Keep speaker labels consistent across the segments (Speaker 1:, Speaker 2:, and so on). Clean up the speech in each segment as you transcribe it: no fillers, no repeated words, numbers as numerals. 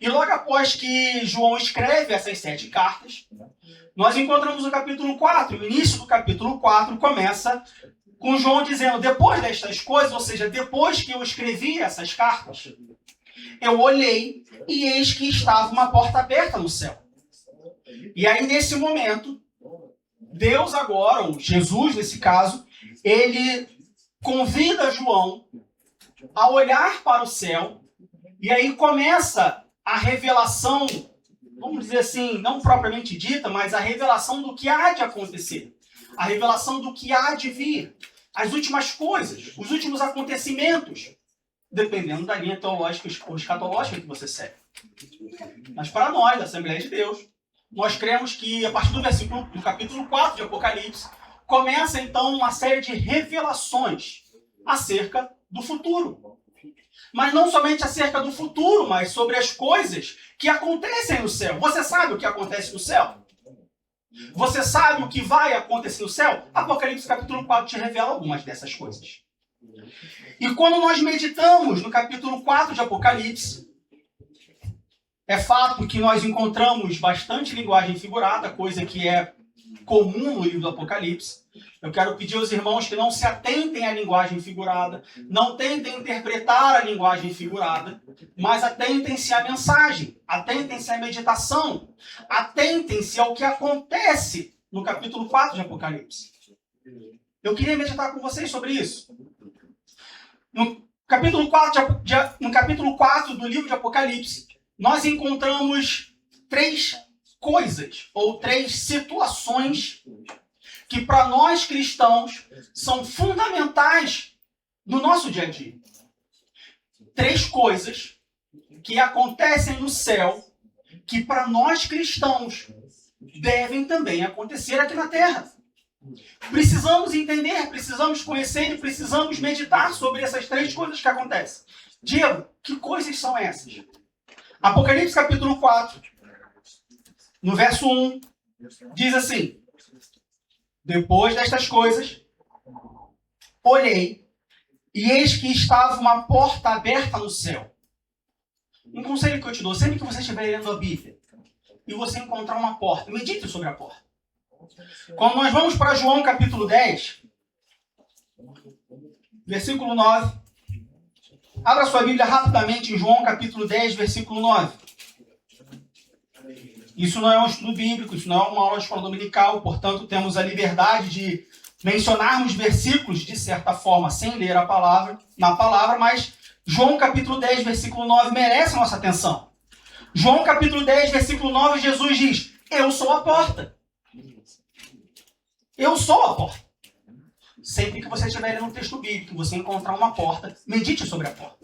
Speaker 1: E logo após que João escreve essas 7 cartas, nós encontramos o capítulo 4. O início do capítulo 4 começa com João dizendo: depois destas coisas, ou seja, depois que eu escrevi essas cartas, eu olhei e eis que estava uma porta aberta no céu. E aí, nesse momento, Deus agora, ou Jesus nesse caso, ele convida João a olhar para o céu, e aí começa a revelação, vamos dizer assim, não propriamente dita, mas a revelação do que há de acontecer, a revelação do que há de vir, as últimas coisas, os últimos acontecimentos, dependendo da linha teológica ou escatológica que você segue. Mas para nós, da Assembleia de Deus, nós cremos que a partir do capítulo 4 de Apocalipse, começa então uma série de revelações acerca do futuro. Mas não somente acerca do futuro, mas sobre as coisas que acontecem no céu. Você sabe o que acontece no céu? Você sabe o que vai acontecer no céu? Apocalipse capítulo 4 te revela algumas dessas coisas. E quando nós meditamos no capítulo 4 de Apocalipse, é fato que nós encontramos bastante linguagem figurada, coisa que é comum no livro do Apocalipse. Eu quero pedir aos irmãos que não se atentem à linguagem figurada, não tentem interpretar a linguagem figurada, mas atentem-se à mensagem, atentem-se à meditação, atentem-se ao que acontece no capítulo 4 de Apocalipse. Eu queria meditar com vocês sobre isso. No capítulo 4 do livro de Apocalipse, nós encontramos 3 coisas, ou 3 situações que para nós cristãos são fundamentais no nosso dia a dia. 3 coisas que acontecem no céu que para nós cristãos devem também acontecer aqui na terra. Precisamos entender, precisamos conhecer e precisamos meditar sobre essas 3 coisas que acontecem. Diego, que coisas são essas? Apocalipse capítulo 4, no verso 1, diz assim: depois destas coisas, olhei, e eis que estava uma porta aberta no céu. Um conselho que eu te dou, sempre que você estiver lendo a Bíblia, e você encontrar uma porta, medite sobre a porta. Quando nós vamos para João capítulo 10, versículo 9, abra sua Bíblia rapidamente em João capítulo 10, versículo 9. Isso não é um estudo bíblico, isso não é uma aula de escola dominical, portanto temos a liberdade de mencionarmos versículos de certa forma sem ler a palavra, na palavra, mas João capítulo 10, versículo 9 merece a nossa atenção. João capítulo 10, versículo 9, Jesus diz: eu sou a porta. Eu sou a porta. Sempre que você estiver lendo um texto bíblico e você encontrar uma porta, medite sobre a porta.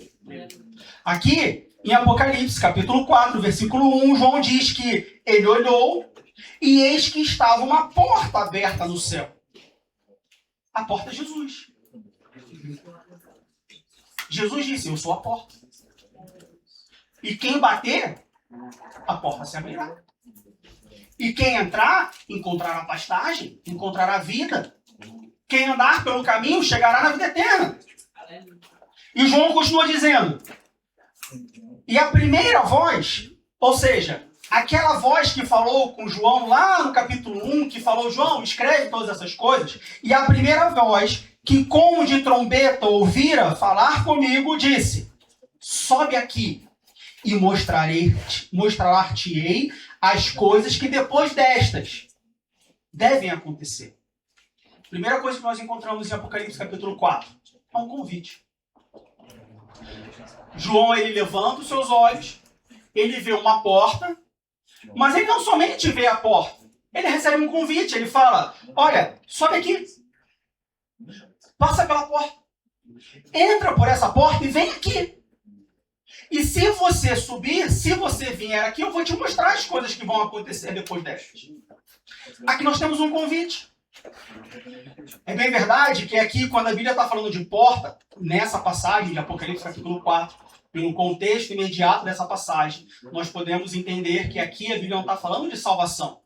Speaker 1: Aqui, em Apocalipse, capítulo 4, versículo 1, João diz que ele olhou e eis que estava uma porta aberta no céu. A porta é Jesus. Jesus disse: eu sou a porta. E quem bater, a porta se abrirá. E quem entrar, encontrará pastagem, encontrará vida. Quem andar pelo caminho, chegará na vida eterna. E João continua dizendo: e a primeira voz, ou seja, aquela voz que falou com João lá no capítulo 1, que falou: João, escreve todas essas coisas, e a primeira voz que como de trombeta ouvira falar comigo, disse: sobe aqui e mostrar-te-ei as coisas que depois destas devem acontecer. Primeira coisa que nós encontramos em Apocalipse capítulo 4 é um convite. João, ele levanta os seus olhos, ele vê uma porta, mas ele não somente vê a porta, ele recebe um convite, ele fala: olha, sobe aqui, passa pela porta, entra por essa porta e vem aqui. E se você subir, se você vier aqui, eu vou te mostrar as coisas que vão acontecer depois destas. Aqui nós temos um convite. É bem verdade que aqui, quando a Bíblia está falando de porta, nessa passagem de Apocalipse capítulo 4, pelo contexto imediato dessa passagem, nós podemos entender que aqui a Bíblia não está falando de salvação.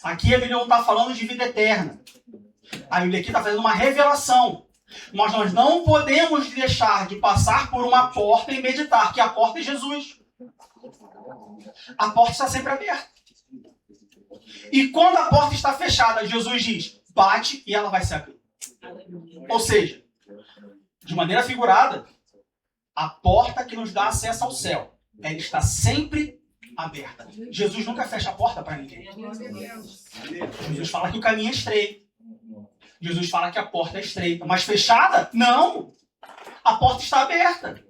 Speaker 1: Aqui a Bíblia não está falando de vida eterna. A Bíblia aqui está fazendo uma revelação. Mas nós não podemos deixar de passar por uma porta e meditar que a porta é Jesus. A porta está sempre aberta. E quando a porta está fechada, Jesus diz, bate e ela vai se abrir. Ou seja, de maneira figurada, a porta que nos dá acesso ao céu, ela está sempre aberta. Jesus nunca fecha a porta para ninguém. Jesus fala que o caminho é estreito. Jesus fala que a porta é estreita. Mas fechada? Não! A porta está aberta.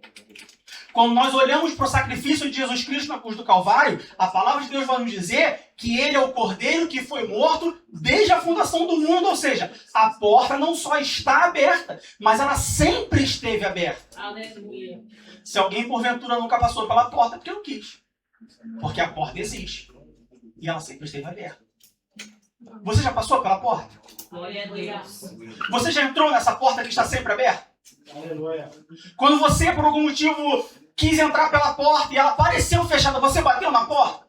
Speaker 1: Quando nós olhamos para o sacrifício de Jesus Cristo na cruz do Calvário, a palavra de Deus vai nos dizer que ele é o cordeiro que foi morto desde a fundação do mundo. Ou seja, a porta não só está aberta, mas ela sempre esteve aberta.
Speaker 2: Aleluia.
Speaker 1: Se alguém porventura nunca passou pela porta, é porque não quis. Porque a porta existe. E ela sempre esteve aberta. Você já passou pela porta?
Speaker 2: Glória a Deus.
Speaker 1: Você já entrou nessa porta que está sempre aberta?
Speaker 3: Aleluia.
Speaker 1: Quando você, por algum motivo, quis entrar pela porta e ela pareceu fechada, você bateu na porta?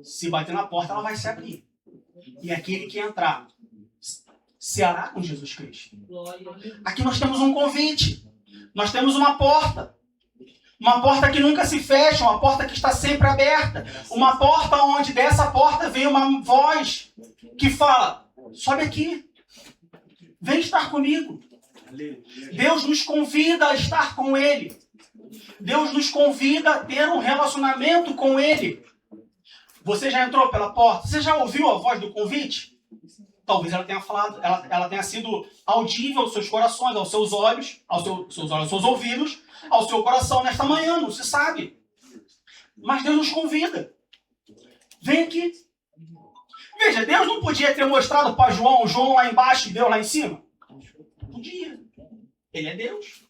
Speaker 1: Se bater na porta, ela vai se abrir. E aquele que entrar ceará com Jesus Cristo.
Speaker 2: Glória a Deus.
Speaker 1: Aqui nós temos um convite. Nós temos uma porta. Uma porta que nunca se fecha, uma porta que está sempre aberta. Uma porta onde dessa porta vem uma voz que fala, sobe aqui. Vem estar comigo. Deus nos convida a estar com Ele. Deus nos convida a ter um relacionamento com Ele. Você já entrou pela porta? Você já ouviu a voz do convite? Talvez ela tenha falado, ela tenha sido audível aos seus corações, aos seus olhos, aos seus ouvidos, ao seu coração nesta manhã, não se sabe. Mas Deus nos convida. Vem aqui. Veja, Deus não podia ter mostrado para João lá embaixo e Deus lá em cima? Podia. Ele é Deus.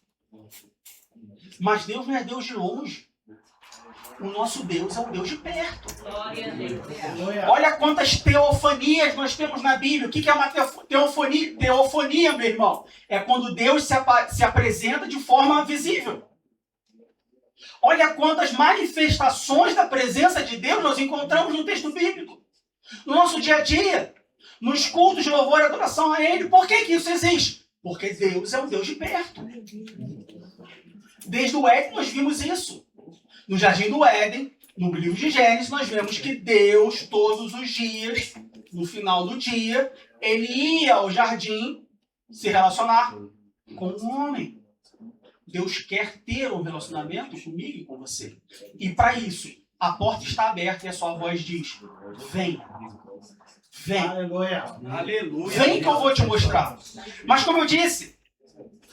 Speaker 1: Mas Deus não é Deus de longe. O nosso Deus é um Deus de perto.
Speaker 2: Glória a Deus.
Speaker 1: Olha quantas teofanias nós temos na Bíblia. O que é uma teofonia? Teofonia, meu irmão, é quando Deus se apresenta de forma visível. Olha quantas manifestações da presença de Deus nós encontramos no texto bíblico. No nosso dia a dia, nos cultos de louvor e adoração a Ele. Por que isso existe? Porque Deus é um Deus de perto. Desde o Éden nós vimos isso. No Jardim do Éden, no livro de Gênesis, nós vemos que Deus, todos os dias, no final do dia, ele ia ao jardim se relacionar com um homem. Deus quer ter um relacionamento comigo e com você. E para isso, a porta está aberta e a sua voz diz, vem. Vem.
Speaker 3: Aleluia. Aleluia.
Speaker 1: Vem que eu vou te mostrar. Mas como eu disse,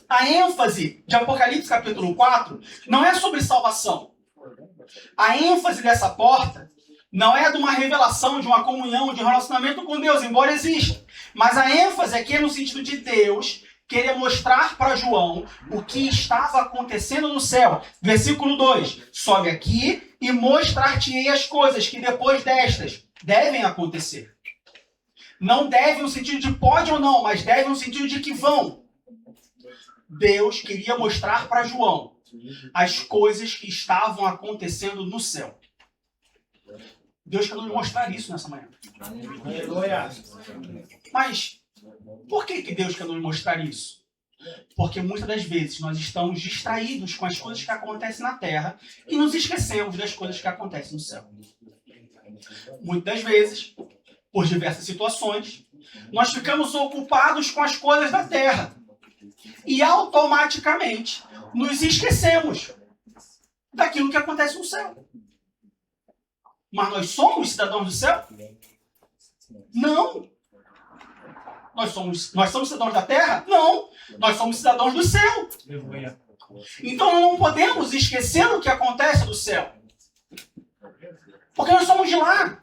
Speaker 1: a ênfase de Apocalipse capítulo 4 não é sobre salvação. A ênfase dessa porta não é de uma revelação, de uma comunhão, de um relacionamento com Deus, embora exista. Mas a ênfase aqui é no sentido de Deus querer mostrar para João o que estava acontecendo no céu. Versículo 2. Sobe aqui e mostrar-te-ei as coisas que depois destas devem acontecer. Não deve no sentido de pode ou não, mas deve no sentido de que vão. Deus queria mostrar para João as coisas que estavam acontecendo no céu. Deus quer nos mostrar isso nessa manhã.
Speaker 3: Aleluia.
Speaker 1: Mas por que Deus quer nos mostrar isso? Porque muitas das vezes nós estamos distraídos com as coisas que acontecem na terra e nos esquecemos das coisas que acontecem no céu. Muitas das vezes, por diversas situações, nós ficamos ocupados com as coisas da terra e automaticamente nos esquecemos daquilo que acontece no céu. Mas nós somos cidadãos do céu? Não. Nós somos cidadãos da terra? Não. Nós somos cidadãos do céu. Então não podemos esquecer o que acontece do céu. Porque nós somos de lá.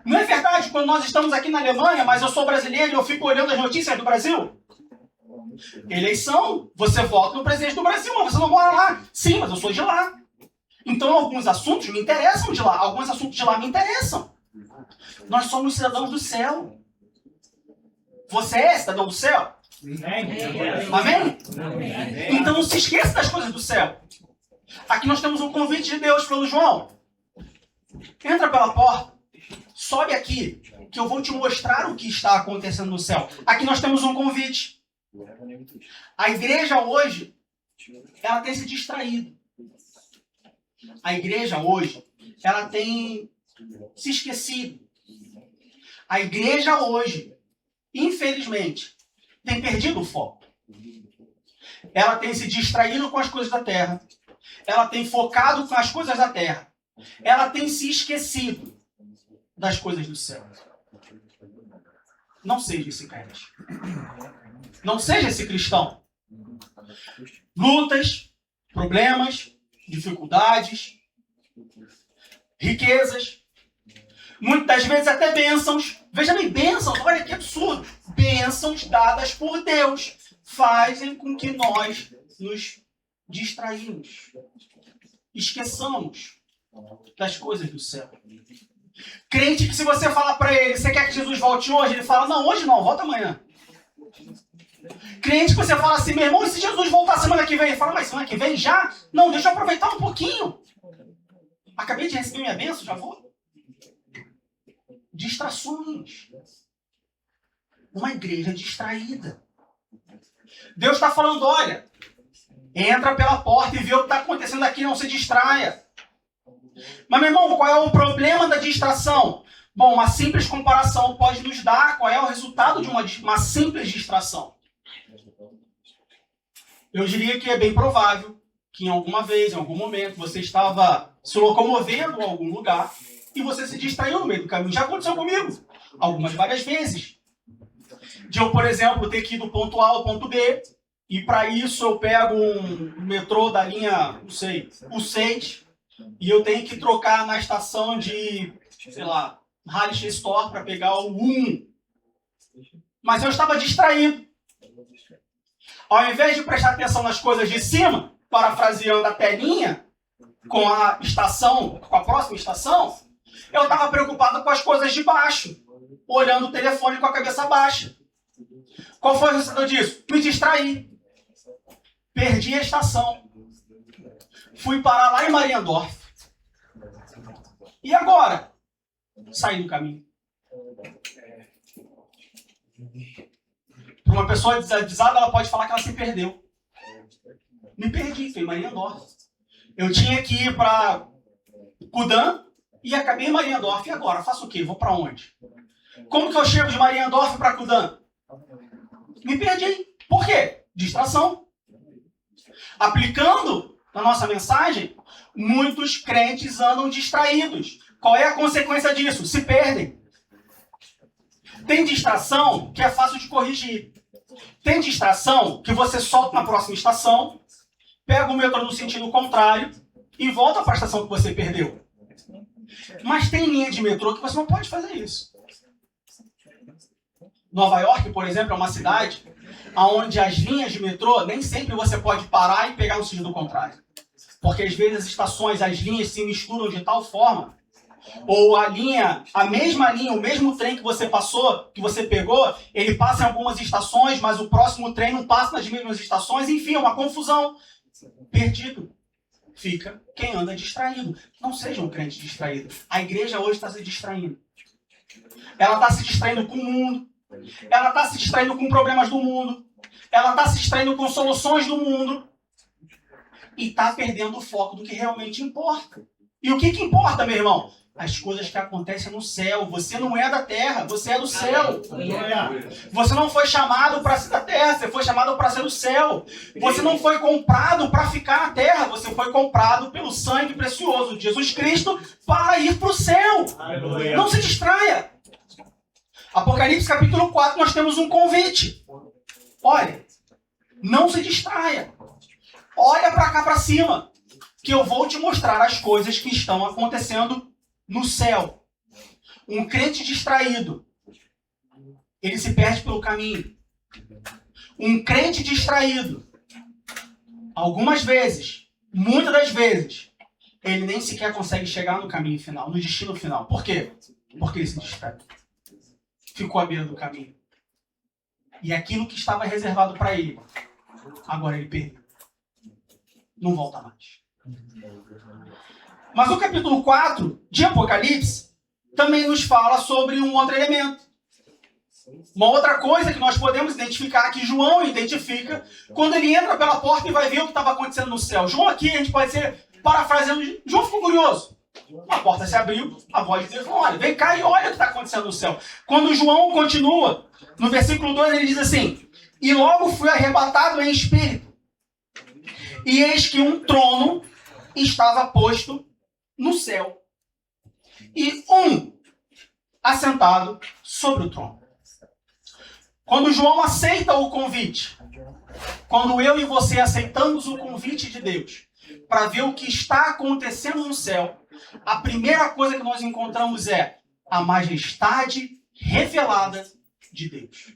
Speaker 1: Não é verdade quando nós estamos aqui na Alemanha, mas eu sou brasileiro e eu fico olhando as notícias do Brasil? Eleição, você vota no presidente do Brasil, mas você não mora lá. Sim, mas eu sou de lá. Então alguns assuntos me interessam de lá, alguns assuntos de lá me interessam. Nós somos cidadãos do céu. Você é cidadão do céu? Amém? Então não se esqueça das coisas do céu. Aqui nós temos um convite de Deus pelo João. Entra pela porta, sobe aqui, que eu vou te mostrar o que está acontecendo no céu. Aqui nós temos um convite. A igreja hoje, ela tem se distraído. A igreja hoje, ela tem se esquecido. A igreja hoje, infelizmente, tem perdido o foco. Ela tem se distraído com as coisas da terra. Ela tem focado nas coisas da terra. Ela tem se esquecido das coisas do céu. Não seja esse crente. Não seja esse cristão. Lutas, problemas, dificuldades, riquezas, muitas vezes até bênçãos. Veja bem, bênçãos, olha que absurdo. Bênçãos dadas por Deus fazem com que nós nos distraímos, esqueçamos das coisas do céu. Crente que se você falar para ele, você quer que Jesus volte hoje? Ele fala, não, hoje não, volta amanhã. Crente que você fala assim, meu irmão, e se Jesus voltar semana que vem? Ele fala, mas semana que vem já? Não, deixa eu aproveitar um pouquinho. Acabei de receber minha bênção, já vou. Distrações. Uma igreja distraída. Deus está falando, olha, entra pela porta e vê o que está acontecendo aqui, não se distraia. Mas, meu irmão, qual é o problema da distração? Bom, uma simples comparação pode nos dar qual é o resultado de uma simples distração. Eu diria que é bem provável que em alguma vez, em algum momento, você estava se locomovendo a algum lugar e você se distraiu no meio do caminho. Já aconteceu comigo várias vezes. De eu, por exemplo, ter que ir do ponto A ao ponto B, e para isso eu pego um metrô da linha, não sei, o 6, e eu tenho que trocar na estação de, sei lá, Harley Store para pegar o 1. Mas eu estava distraído. Ao invés de prestar atenção nas coisas de cima, parafraseando a telinha, com a estação, com a próxima estação, eu estava preocupado com as coisas de baixo, olhando o telefone com a cabeça baixa. Qual foi o resultado disso? Me distraí. Perdi a estação. Fui parar lá em Mariendorf. E agora? Saí do caminho. Para uma pessoa desavisada, ela pode falar que ela se perdeu. Me perdi, foi em Mariendorf. Eu tinha que ir para Kudan e acabei em Mariendorf. E agora? Faço o quê? Vou para onde? Como que eu chego de Mariendorf para Kudan? Me perdi. Por quê? Distração. Aplicando na nossa mensagem, muitos crentes andam distraídos. Qual é a consequência disso? Se perdem. Tem distração que é fácil de corrigir. Tem distração que você solta na próxima estação, pega o metrô no sentido contrário e volta para a estação que você perdeu. Mas tem linha de metrô que você não pode fazer isso. Nova York, por exemplo, é uma cidade onde as linhas de metrô nem sempre você pode parar e pegar no sentido contrário. Porque às vezes as estações, as linhas se misturam de tal forma, ou a mesma linha, o mesmo trem que você passou, que você pegou, ele passa em algumas estações, mas o próximo trem não passa nas mesmas estações, enfim, é uma confusão. Perdido fica quem anda distraído. Não seja um crente distraído. A igreja hoje está se distraindo. Ela está se distraindo com o mundo. Ela está se distraindo com problemas do mundo. Ela está se distraindo com soluções do mundo. E está perdendo o foco do que realmente importa. E o que importa, meu irmão? As coisas que acontecem no céu. Você não é da terra, você é do céu. Você não foi chamado para ser da terra, você foi chamado para ser do céu. Você não foi comprado para ficar na terra, você foi comprado pelo sangue precioso de Jesus Cristo para ir para o céu. Não se distraia. Apocalipse capítulo 4, nós temos um convite. Olha, não se distraia. Olha para cá para cima, que eu vou te mostrar as coisas que estão acontecendo no céu. Um crente distraído, ele se perde pelo caminho. Um crente distraído, algumas vezes, muitas das vezes, ele nem sequer consegue chegar no caminho final, no destino final. Por quê? Porque ele se distrai. Ficou à beira do caminho. E aquilo que estava reservado para ele, agora ele perdeu. Não volta mais. Mas o capítulo 4 de Apocalipse também nos fala sobre um outro elemento. Uma outra coisa que nós podemos identificar, que João identifica, quando ele entra pela porta e vai ver o que estava acontecendo no céu. João aqui, a gente pode dizer, Parafraseando, João ficou curioso. A porta se abriu, a voz de Deus falou, olha, vem cá e olha o que está acontecendo no céu. Quando João continua, no versículo 2 ele diz assim, e logo fui arrebatado em espírito, e eis que um trono estava posto no céu, e um assentado sobre o trono. Quando João aceita o convite, quando eu e você aceitamos o convite de Deus para ver o que está acontecendo no céu, a primeira coisa que nós encontramos é a majestade revelada de Deus.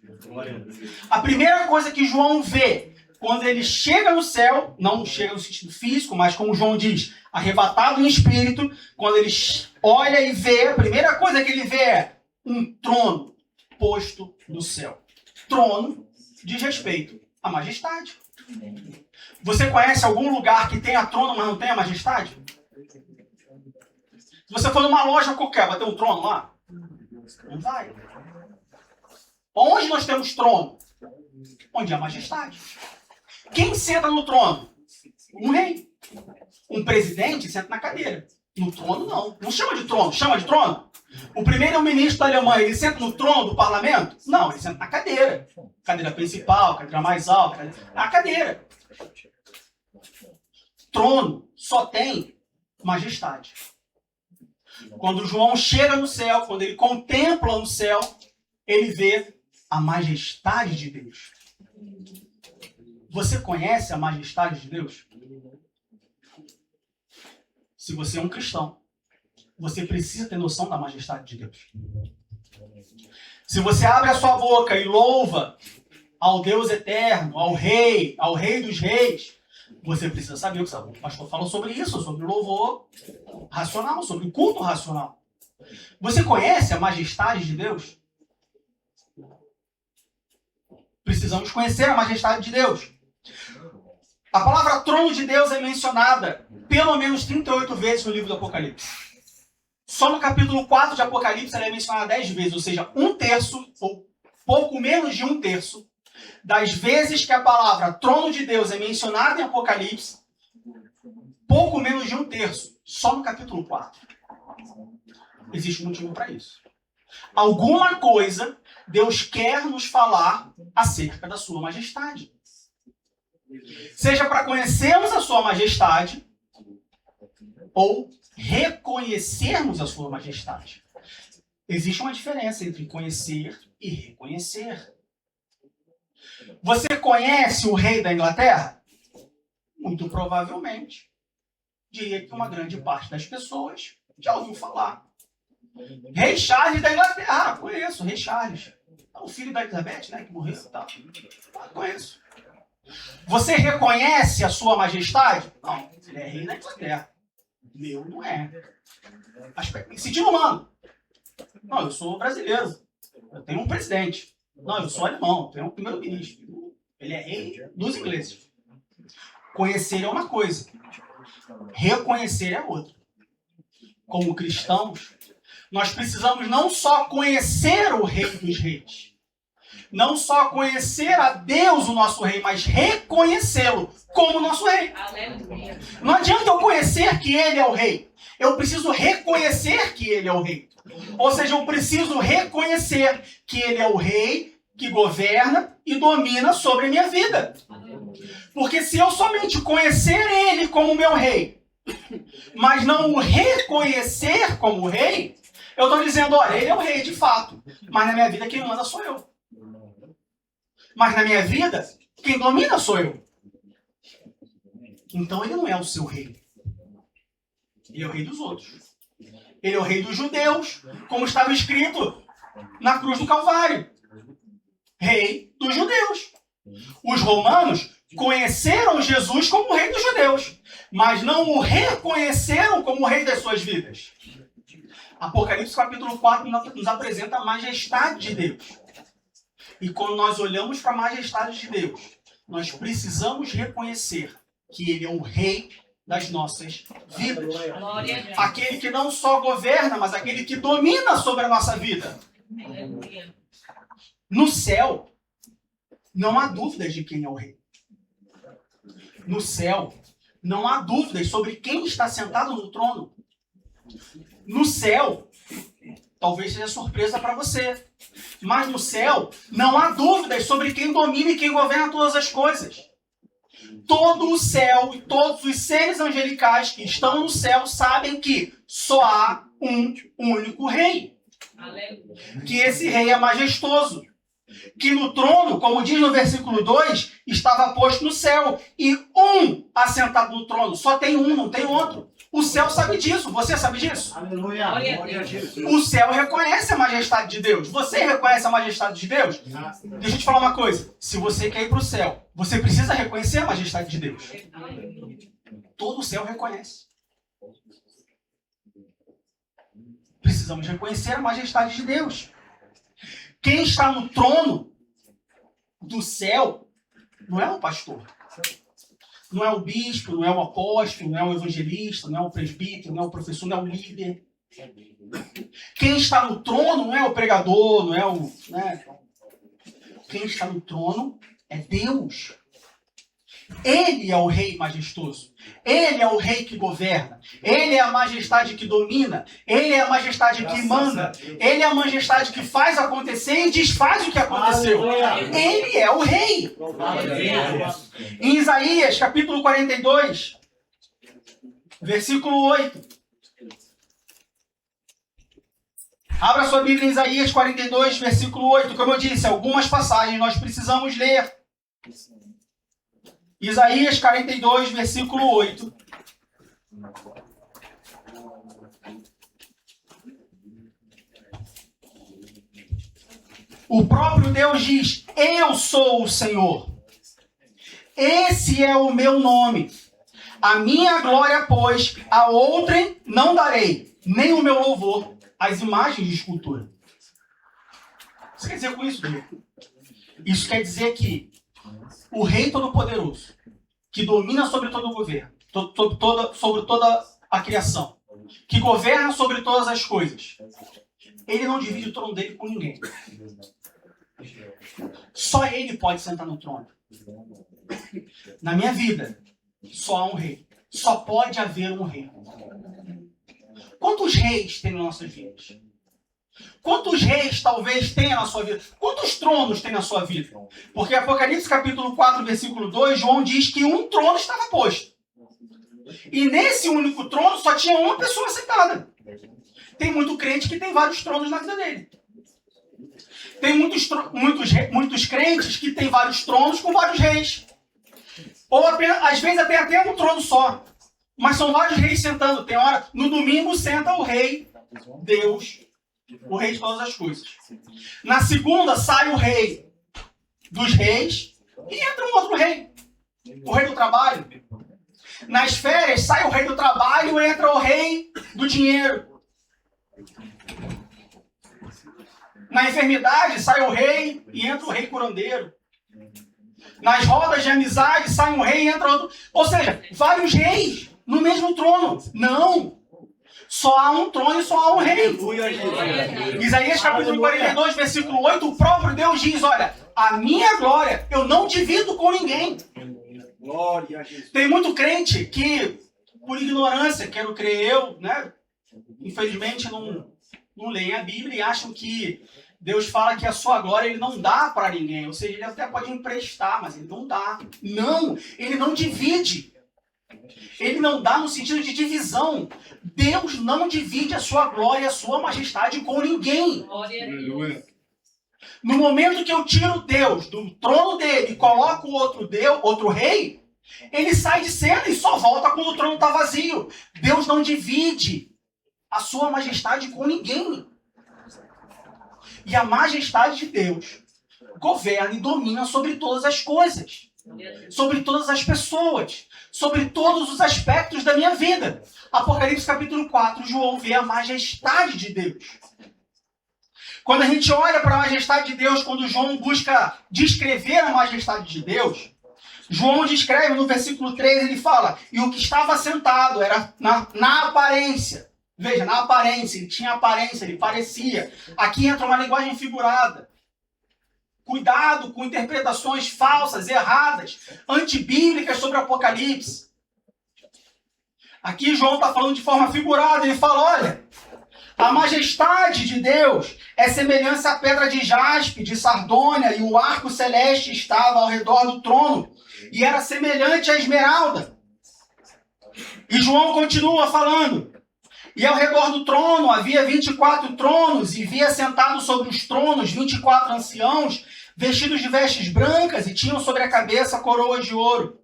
Speaker 1: A primeira coisa que João vê quando ele chega no céu, não chega no sentido físico, mas como João diz, arrebatado em espírito, quando ele olha e vê, a primeira coisa que ele vê é um trono posto no céu. Trono diz respeito à majestade. Você conhece algum lugar que tenha trono, mas não tenha majestade? Se você for numa loja qualquer, vai ter um trono lá? Não vai. Onde nós temos trono? Onde há majestade. Quem senta no trono? Um rei. Um presidente senta na cadeira. No trono, não. Não chama de trono. Chama de trono? O primeiro-ministro da Alemanha, ele senta no trono do parlamento? Não, ele senta na cadeira. Cadeira principal, cadeira mais alta. A cadeira. Trono só tem majestade. Quando João chega no céu, quando ele contempla no céu, ele vê a majestade de Deus. Você conhece a majestade de Deus? Se você é um cristão, você precisa ter noção da majestade de Deus. Se você abre a sua boca e louva ao Deus eterno, ao Rei dos Reis, você precisa saber o que o pastor falou sobre isso, sobre o louvor racional, sobre o culto racional. Você conhece a majestade de Deus? Precisamos conhecer a majestade de Deus. A palavra trono de Deus é mencionada pelo menos 38 vezes no livro do Apocalipse. Só no capítulo 4 de Apocalipse ela é mencionada 10 vezes, ou seja, 1/3, ou pouco menos de 1/3, das vezes que a palavra trono de Deus é mencionada em Apocalipse, pouco menos de 1/3, só no capítulo 4. Existe um motivo para isso. Alguma coisa Deus quer nos falar acerca da sua majestade. Seja para conhecermos a sua majestade ou reconhecermos a sua majestade. Existe uma diferença entre conhecer e reconhecer. Você conhece o rei da Inglaterra? Muito provavelmente. Diria que uma grande parte das pessoas já ouviu falar. Rei Charles da Inglaterra. Conheço, Rei Charles. O filho da Elizabeth, né, que morreu. Tá. Conheço. Você reconhece a sua majestade? Não, ele é rei da Inglaterra. Meu não é. Em sentido humano. Não, eu sou brasileiro. Eu tenho um presidente. Não, eu sou alemão. Eu tenho um primeiro-ministro. Ele é rei dos ingleses. Conhecer é uma coisa. Reconhecer é outra. Como cristãos, nós precisamos não só conhecer o Rei dos Reis, não só conhecer a Deus, o nosso Rei, mas reconhecê-lo como nosso Rei.
Speaker 2: Aleluia.
Speaker 1: Não adianta eu conhecer que Ele é o Rei. Eu preciso reconhecer que Ele é o Rei. Ou seja, eu preciso reconhecer que Ele é o Rei que governa e domina sobre a minha vida. Porque se eu somente conhecer Ele como meu Rei, mas não o reconhecer como Rei, eu estou dizendo, olha, Ele é o Rei de fato, mas na minha vida quem manda sou eu. Mas na minha vida, quem domina sou eu. Então ele não é o seu rei. Ele é o rei dos outros. Ele é o rei dos judeus, como estava escrito na cruz do Calvário. Rei dos judeus. Os romanos conheceram Jesus como rei dos judeus, mas não o reconheceram como rei das suas vidas. Apocalipse capítulo 4 nos apresenta a majestade de Deus. E quando nós olhamos para a majestade de Deus, nós precisamos reconhecer que Ele é o Rei das nossas vidas.
Speaker 2: Glória a Deus.
Speaker 1: Aquele que não só governa, mas aquele que domina sobre a nossa vida.
Speaker 2: Aleluia.
Speaker 1: No céu, não há dúvidas de quem é o Rei. No céu, não há dúvidas sobre quem está sentado no trono. No céu, talvez seja surpresa para você, mas no céu não há dúvidas sobre quem domina e quem governa todas as coisas. Todo o céu e todos os seres angelicais que estão no céu sabem que só há um único rei.
Speaker 2: Aleluia.
Speaker 1: Que esse rei é majestoso. Que no trono, como diz no versículo 2, estava posto no céu. E um assentado no trono. Só tem um, não tem outro. O céu sabe disso. Você sabe disso?
Speaker 3: Aleluia.
Speaker 2: Glória a
Speaker 3: Glória a
Speaker 2: Deus.
Speaker 3: Jesus.
Speaker 1: O céu reconhece a majestade de Deus. Você reconhece a majestade de Deus? Deixa eu te falar uma coisa. Se você quer ir para o céu, você precisa reconhecer a majestade de Deus.
Speaker 2: Aleluia.
Speaker 1: Todo o céu reconhece. Precisamos reconhecer a majestade de Deus. Quem está no trono do céu não é o pastor. Não é o bispo, não é o apóstolo, não é o evangelista, não é o presbítero, não é o professor, não é o líder. Quem está no trono não é o pregador, não é o... Né? Quem está no trono é Deus. Ele é o rei majestoso. Ele é o rei que governa. Ele é a majestade que domina. Ele é a majestade que manda. Ele é a majestade que faz acontecer e desfaz o que aconteceu. Ele é o rei. Em Isaías, capítulo 42, versículo 8. Abra sua Bíblia em Isaías 42, versículo 8. Como eu disse, algumas passagens nós precisamos ler. Isaías 42, versículo 8. O próprio Deus diz: eu sou o Senhor. Esse é o meu nome. A minha glória, pois, a outrem não darei, nem o meu louvor às imagens de escultura. O que quer dizer com isso, Diego? Isso quer dizer que o Rei Todo-Poderoso, que domina sobre todo o governo, sobre toda a criação, que governa sobre todas as coisas, ele não divide o trono dele com ninguém. Só ele pode sentar no trono. Na minha vida, só há um rei. Só pode haver um rei. Quantos reis tem nas nossas vidas? Quantos reis talvez tenha na sua vida? Quantos tronos tem na sua vida? Porque Apocalipse capítulo 4, versículo 2, João diz que um trono estava posto. E nesse único trono só tinha uma pessoa sentada. Tem muito crente que tem vários tronos na vida dele. Tem muitos crentes que tem vários tronos com vários reis. Ou apenas, às vezes até um trono só. Mas são vários reis sentando. Tem hora, no domingo senta o rei, Deus, o rei de todas as coisas. Na segunda sai o rei dos reis e entra um outro rei. O rei do trabalho. Nas férias sai o rei do trabalho e entra o rei do dinheiro. Na enfermidade sai o rei e entra o rei curandeiro. Nas rodas de amizade sai um rei e entra outro. Ou seja, vários reis no mesmo trono. Não! Só há um trono e só há um rei. Isaías capítulo 42, versículo 8, o próprio Deus diz, olha, a minha glória eu não divido com ninguém.
Speaker 3: Glória a Jesus.
Speaker 1: Tem muito crente que, por ignorância, quero crer eu, né? Infelizmente não leem a Bíblia e acham que Deus fala que a sua glória ele não dá para ninguém. Ou seja, ele até pode emprestar, mas ele não dá. Não, ele não divide. Ele não dá no sentido de divisão. Deus não divide a sua glória e a sua majestade com ninguém.
Speaker 2: Glória a Deus.
Speaker 1: No momento que eu tiro Deus do trono dele e coloco outro rei, ele sai de cena e só volta quando o trono está vazio. Deus não divide a sua majestade com ninguém. E a majestade de Deus governa e domina sobre todas as coisas, sobre todas as pessoas, sobre todos os aspectos da minha vida. Apocalipse capítulo 4, João vê a majestade de Deus. Quando a gente olha para a majestade de Deus, quando João busca descrever a majestade de Deus, João descreve no versículo 3, ele fala, e o que estava sentado era na aparência. Veja, na aparência, ele tinha aparência, ele parecia. Aqui entra uma linguagem figurada. Cuidado com interpretações falsas, erradas, antibíblicas sobre o Apocalipse. Aqui João está falando de forma figurada. Ele fala, olha, a majestade de Deus é semelhante à pedra de jaspe, de sardônia, e o arco celeste estava ao redor do trono, e era semelhante à esmeralda. E João continua falando, e ao redor do trono havia 24 tronos, e via sentados sobre os tronos 24 anciãos, vestidos de vestes brancas, e tinham sobre a cabeça coroas de ouro.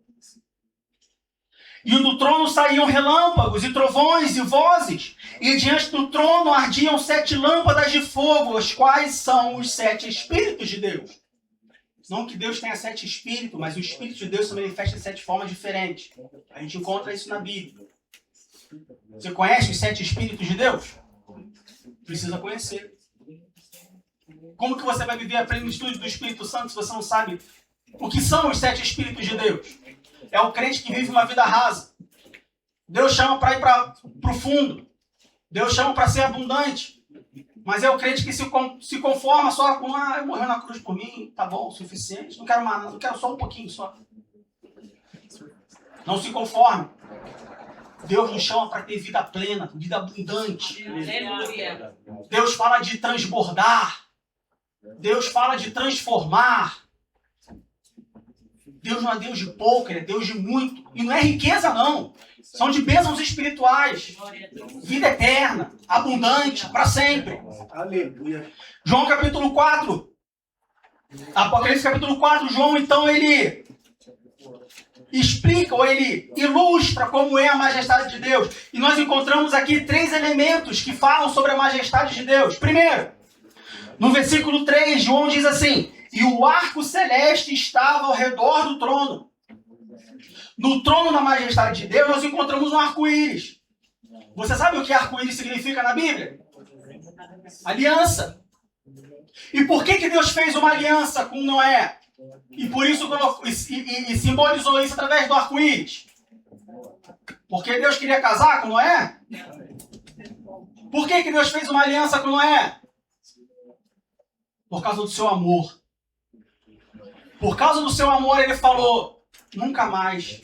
Speaker 1: E do trono saíam relâmpagos e trovões e vozes, e diante do trono ardiam 7 lâmpadas de fogo, as quais são os 7 Espíritos de Deus. Não que Deus tenha 7 Espíritos, mas o Espírito de Deus se manifesta de 7 formas diferentes. A gente encontra isso na Bíblia. Você conhece os 7 Espíritos de Deus? Precisa conhecer. Como que você vai viver a plenitude do Espírito Santo se você não sabe o que são os 7 Espíritos de Deus? É o crente que vive uma vida rasa. Deus chama para ir para o fundo. Deus chama para ser abundante. Mas é o crente que se conforma só com, morreu na cruz por mim, tá bom, suficiente. Não quero mais nada, não quero só um pouquinho só. Não se conforme. Deus nos chama para ter vida plena, vida abundante.
Speaker 2: Aleluia.
Speaker 1: Deus fala de transbordar. Deus fala de transformar. Deus não é Deus de pouco, Ele é Deus de muito. E não é riqueza, não. São de bênçãos espirituais. Vida eterna, abundante, para sempre.
Speaker 3: Aleluia.
Speaker 1: João capítulo 4. Apocalipse capítulo 4. João, então, ele explica, ou ele ilustra como é a majestade de Deus. E nós encontramos aqui 3 elementos que falam sobre a majestade de Deus. Primeiro, no versículo 3, João diz assim: e o arco celeste estava ao redor do trono. No trono da majestade de Deus, nós encontramos um arco-íris. Você sabe o que arco-íris significa na Bíblia? Aliança. E por que Deus fez uma aliança com Noé? E por isso e simbolizou isso através do arco-íris? Porque Deus queria casar com Noé? Por que Deus fez uma aliança com Noé? Por causa do seu amor. Por causa do seu amor, ele falou: nunca mais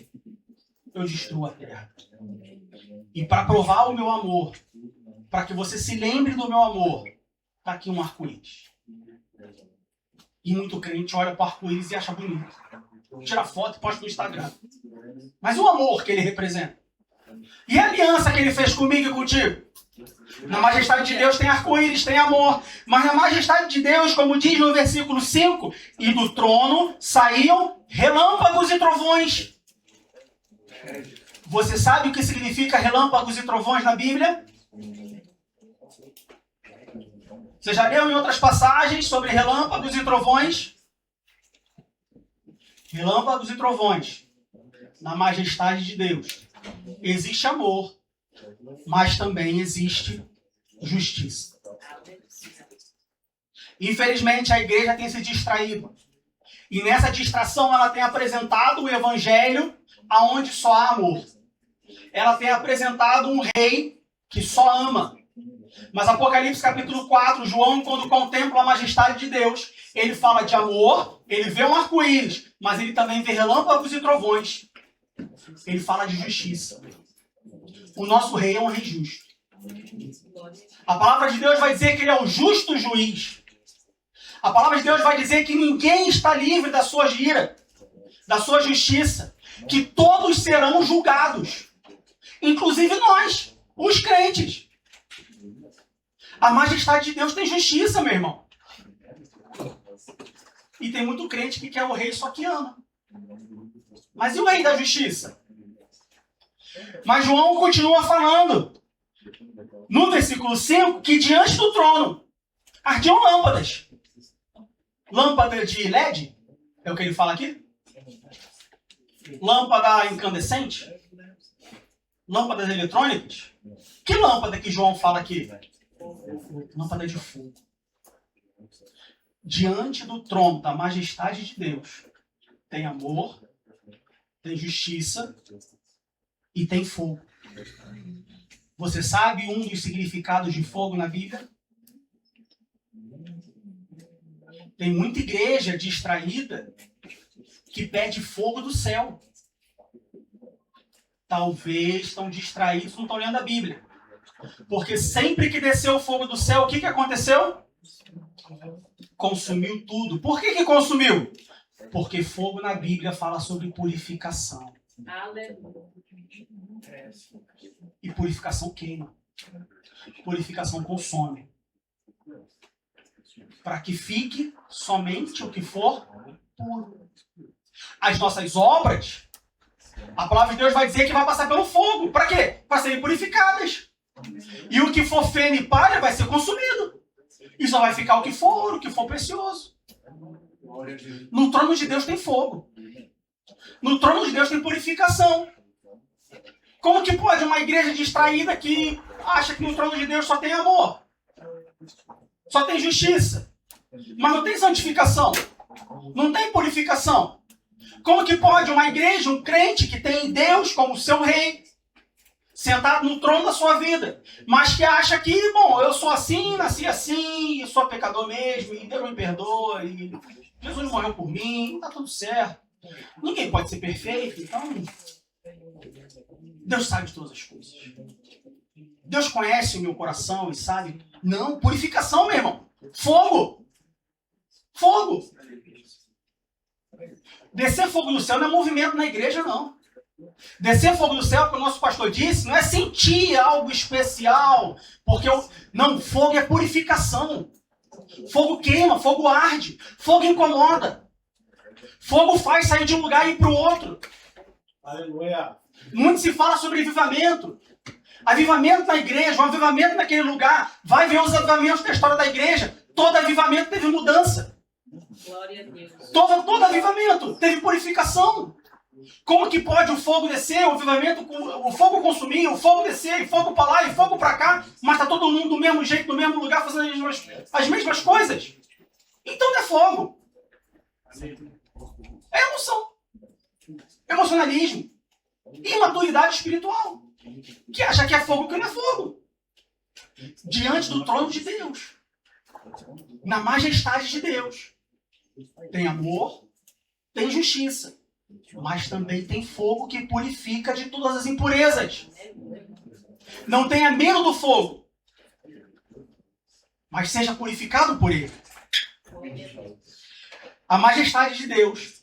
Speaker 1: eu destruo a terra. E para provar o meu amor, para que você se lembre do meu amor, está aqui um arco-íris. E muito crente olha para o arco-íris e acha bonito. Tira foto e posta no Instagram. Mas o amor que ele representa? E a aliança que ele fez comigo e contigo? Na majestade de Deus tem arco-íris, tem amor. Mas na majestade de Deus, como diz no versículo 5, e do trono saíam relâmpagos e trovões. Você sabe o que significa relâmpagos e trovões na Bíblia? Você já leu em outras passagens sobre relâmpagos e trovões? Relâmpagos e trovões. Na majestade de Deus. Existe amor, mas também existe justiça. Infelizmente, a igreja tem se distraído. E nessa distração, ela tem apresentado o evangelho aonde só há amor. Ela tem apresentado um rei que só ama. Mas Apocalipse capítulo 4, João, quando contempla a majestade de Deus, ele fala de amor, ele vê um arco-íris, mas ele também vê relâmpagos e trovões. Ele fala de justiça. O nosso rei é um rei justo. A palavra de Deus vai dizer que ele é o justo juiz. A palavra de Deus vai dizer que ninguém está livre da sua ira, da sua justiça, que todos serão julgados, inclusive nós, os crentes. A majestade de Deus tem justiça, meu irmão. E tem muito crente que quer o rei só que ama. Mas e o rei da justiça? Mas João continua falando, no versículo 5, que diante do trono ardiam lâmpadas. Lâmpada de LED? É o que ele fala aqui? Lâmpada incandescente? Lâmpadas eletrônicas? Que lâmpada que João fala aqui? Lâmpada de fogo. Diante do trono da majestade de Deus, tem amor, tem justiça e tem fogo. Você sabe um dos significados de fogo na Bíblia? Tem muita igreja distraída que pede fogo do céu. Talvez estão distraídos, não estão lendo a Bíblia. Porque sempre que desceu o fogo do céu, o que aconteceu? Consumiu tudo. Por que consumiu? Porque fogo na Bíblia fala sobre purificação.
Speaker 2: Aleluia.
Speaker 1: E purificação queima. Purificação consome. Para que fique somente o que for puro. As nossas obras, a palavra de Deus vai dizer que vai passar pelo fogo. Para quê? Para serem purificadas. E o que for feno e palha vai ser consumido. E só vai ficar o que for ouro, o que for precioso. No trono de Deus tem fogo. No trono de Deus tem purificação. Como que pode uma igreja distraída que acha que no trono de Deus só tem amor? Só tem justiça. Mas não tem santificação. Não tem purificação. Como que pode uma igreja, um crente que tem Deus como seu rei, sentado no trono da sua vida, mas que acha que, bom, eu sou assim, nasci assim, eu sou pecador mesmo, e Deus me perdoa, e Jesus morreu por mim, tá tudo certo. Ninguém pode ser perfeito, então Deus sabe de todas as coisas. Deus conhece o meu coração e sabe. Não, purificação, meu irmão. Fogo. Fogo. Descer fogo do céu não é movimento na igreja, não. Descer fogo do céu, como o nosso pastor disse, não é sentir algo especial. Porque não, fogo é purificação. Fogo queima, fogo arde, fogo incomoda. Fogo faz sair de um lugar e ir para o outro.
Speaker 3: Aleluia.
Speaker 1: Muito se fala sobre avivamento. Avivamento na igreja, um avivamento naquele lugar. Vai ver os avivamentos da história da igreja. Todo avivamento teve mudança.
Speaker 2: Glória a Deus.
Speaker 1: Todo avivamento teve purificação. Como que pode o fogo descer, o avivamento, o fogo consumir, o fogo descer, e fogo para lá, e fogo para cá, mas está todo mundo do mesmo jeito, no mesmo lugar, fazendo as mesmas coisas? Então não é fogo. É emoção. Emocionalismo. Imaturidade espiritual. Que acha que é fogo que não é fogo. Diante do trono de Deus. Na majestade de Deus. Tem amor, tem justiça. Mas também tem fogo que purifica de todas as impurezas. Não tenha medo do fogo. Mas seja purificado por ele. A majestade de Deus,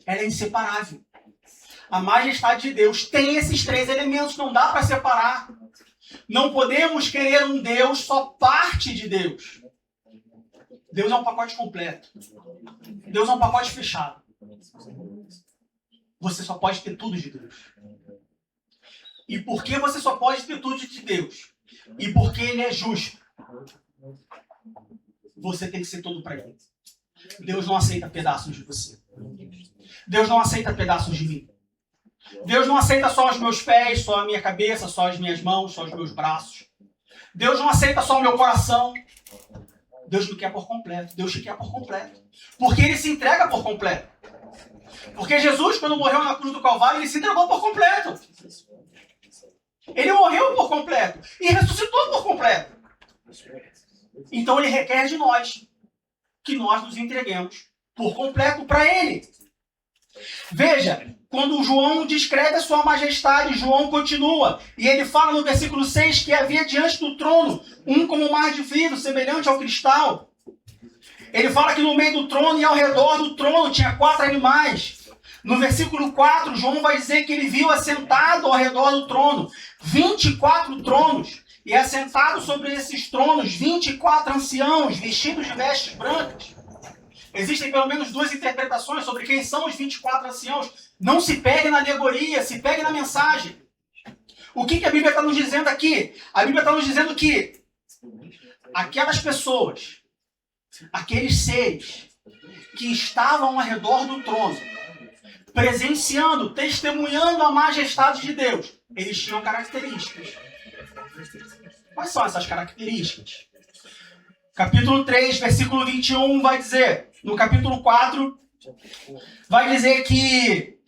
Speaker 1: ela é inseparável. A majestade de Deus tem esses três elementos, não dá para separar. Não podemos querer um Deus só parte de Deus. Deus é um pacote completo. Deus é um pacote fechado. Você só pode ter tudo de Deus. E por que você só pode ter tudo de Deus? E porque Ele é justo. Você tem que ser todo para Ele. Deus não aceita pedaços de você. Deus não aceita pedaços de mim. Deus não aceita só os meus pés, só a minha cabeça, só as minhas mãos, só os meus braços. Deus não aceita só o meu coração. Deus me quer por completo. Deus te quer por completo. Porque Ele se entrega por completo. Porque Jesus, quando morreu na cruz do Calvário, Ele se entregou por completo. Ele morreu por completo. E ressuscitou por completo. Então Ele requer de nós que nós nos entreguemos por completo para Ele. Veja, quando João descreve a sua majestade, João continua. E ele fala no versículo 6 que havia diante do trono um como um mar de vidro, semelhante ao cristal. Ele fala que no meio do trono e ao redor do trono tinha 4 animais. No versículo 4, João vai dizer que ele viu assentado ao redor do trono 24 tronos. E assentado sobre esses tronos 24 anciãos vestidos de vestes brancas. Existem pelo menos 2 interpretações sobre quem são os 24 anciãos. Não se pegue na alegoria, se pegue na mensagem. O que a Bíblia está nos dizendo aqui? A Bíblia está nos dizendo que aquelas pessoas, aqueles seres que estavam ao redor do trono, presenciando, testemunhando a majestade de Deus, eles tinham características. Quais são essas características? Capítulo 3, versículo 21 vai dizer, no capítulo 4, vai dizer que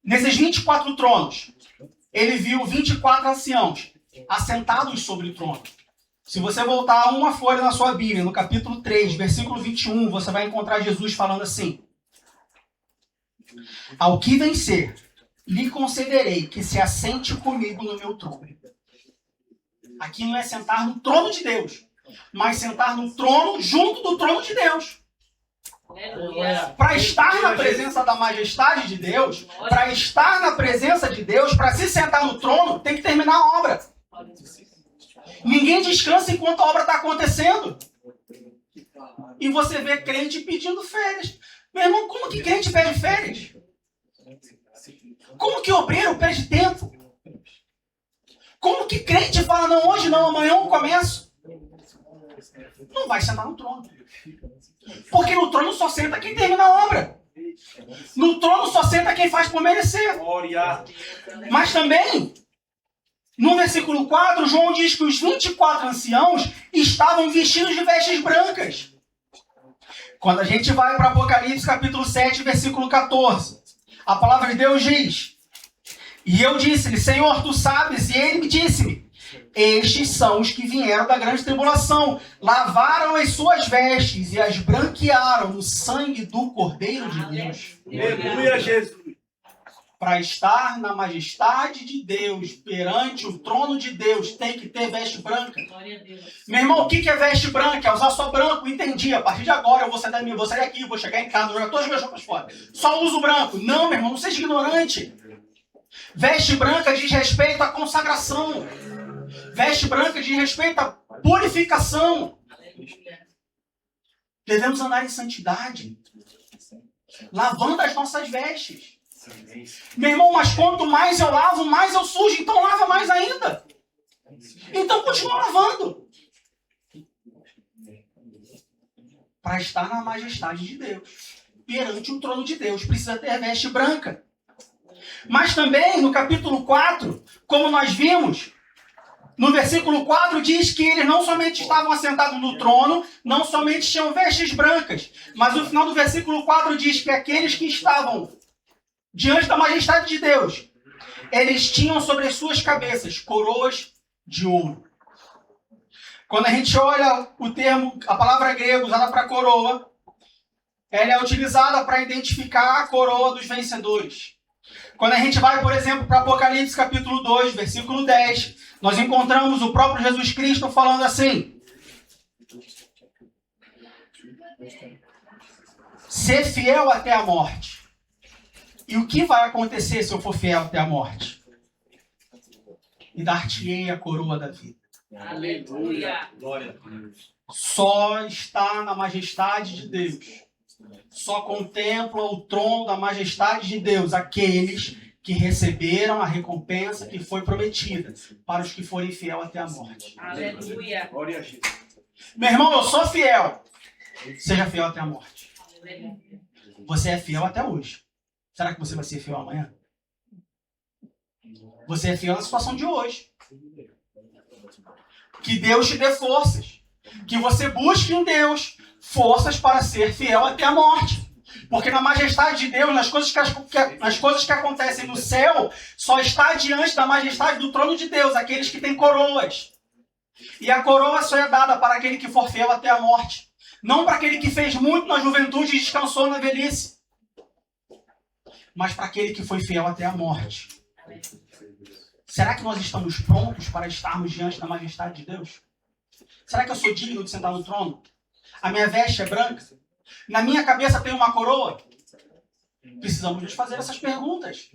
Speaker 1: nesses 24 tronos, ele viu 24 anciãos assentados sobre o trono. Se você voltar uma folha na sua Bíblia, no capítulo 3, versículo 21, você vai encontrar Jesus falando assim: ao que vencer, lhe concederei que se assente comigo no meu trono. Aqui não é sentar no trono de Deus, mas sentar no trono junto do trono de Deus.
Speaker 2: Aleluia.
Speaker 1: Para estar na presença da majestade de Deus, para estar na presença de Deus, para se sentar no trono, tem que terminar a obra. Ninguém descansa enquanto a obra está acontecendo. E você vê crente pedindo férias. Meu irmão, como que crente pede férias? Como que obreiro pede tempo? Como que crente fala, não, hoje não, amanhã eu começo? Não vai sentar no trono. Porque no trono só senta quem termina a obra. No trono só senta quem faz por merecer. Mas também, no versículo 4, João diz que os 24 anciãos estavam vestidos de vestes brancas. Quando a gente vai para Apocalipse capítulo 7, versículo 14, a palavra de Deus diz: e eu disse-lhe, Senhor, tu sabes, e ele me disse-me, estes são os que vieram da grande tribulação, lavaram as suas vestes e as branquearam no sangue do Cordeiro de Deus.
Speaker 3: Aleluia, Jesus.
Speaker 1: Para estar na majestade de Deus, perante o trono de Deus, tem que ter veste branca.
Speaker 2: Glória a Deus.
Speaker 1: Meu irmão, o que é veste branca? É usar só branco. Entendi. A partir de agora eu vou sair daqui, vou chegar em casa, vou jogar todas as minhas roupas fora. Só uso branco. Não, meu irmão, não seja ignorante. Veste branca diz respeito à consagração. Veste branca diz respeito à purificação.
Speaker 2: Aleluia.
Speaker 1: Devemos andar em santidade, lavando as nossas vestes. Meu irmão, mas quanto mais eu lavo, mais eu sujo. Então lava mais ainda. Então continua lavando. Para estar na majestade de Deus, perante o trono de Deus, precisa ter veste branca. Mas também no capítulo 4, como nós vimos, no versículo 4 diz que eles não somente estavam assentados no trono, não somente tinham vestes brancas, mas no final do versículo 4 diz que aqueles que estavam diante da majestade de Deus, eles tinham sobre as suas cabeças coroas de ouro. Quando a gente olha o termo, a palavra grega usada para coroa, ela é utilizada para identificar a coroa dos vencedores. Quando a gente vai, por exemplo, para Apocalipse capítulo 2, versículo 10, nós encontramos o próprio Jesus Cristo falando assim: ser fiel até a morte. E o que vai acontecer se eu for fiel até a morte? E dar-te-ei a coroa da vida.
Speaker 2: Aleluia.
Speaker 3: Glória a Deus.
Speaker 1: Só está na majestade de Deus. Só contempla o trono da majestade de Deus aqueles que receberam a recompensa que foi prometida para os que forem fiel até a morte.
Speaker 2: Aleluia.
Speaker 3: Glória a Jesus.
Speaker 1: Meu irmão, eu sou fiel. Seja fiel até a morte.
Speaker 2: Aleluia.
Speaker 1: Você é fiel até hoje. Será que você vai ser fiel amanhã? Você é fiel na situação de hoje. Que Deus te dê forças. Que você busque em Deus forças para ser fiel até a morte. Porque na majestade de Deus, nas coisas que acontecem no céu, só está diante da majestade do trono de Deus aqueles que têm coroas. E a coroa só é dada para aquele que for fiel até a morte. Não para aquele que fez muito na juventude e descansou na velhice. Mas para aquele que foi fiel até a morte. Será que nós estamos prontos para estarmos diante da majestade de Deus? Será que eu sou digno de sentar no trono? A minha veste é branca? Na minha cabeça tem uma coroa? Precisamos nos fazer essas perguntas.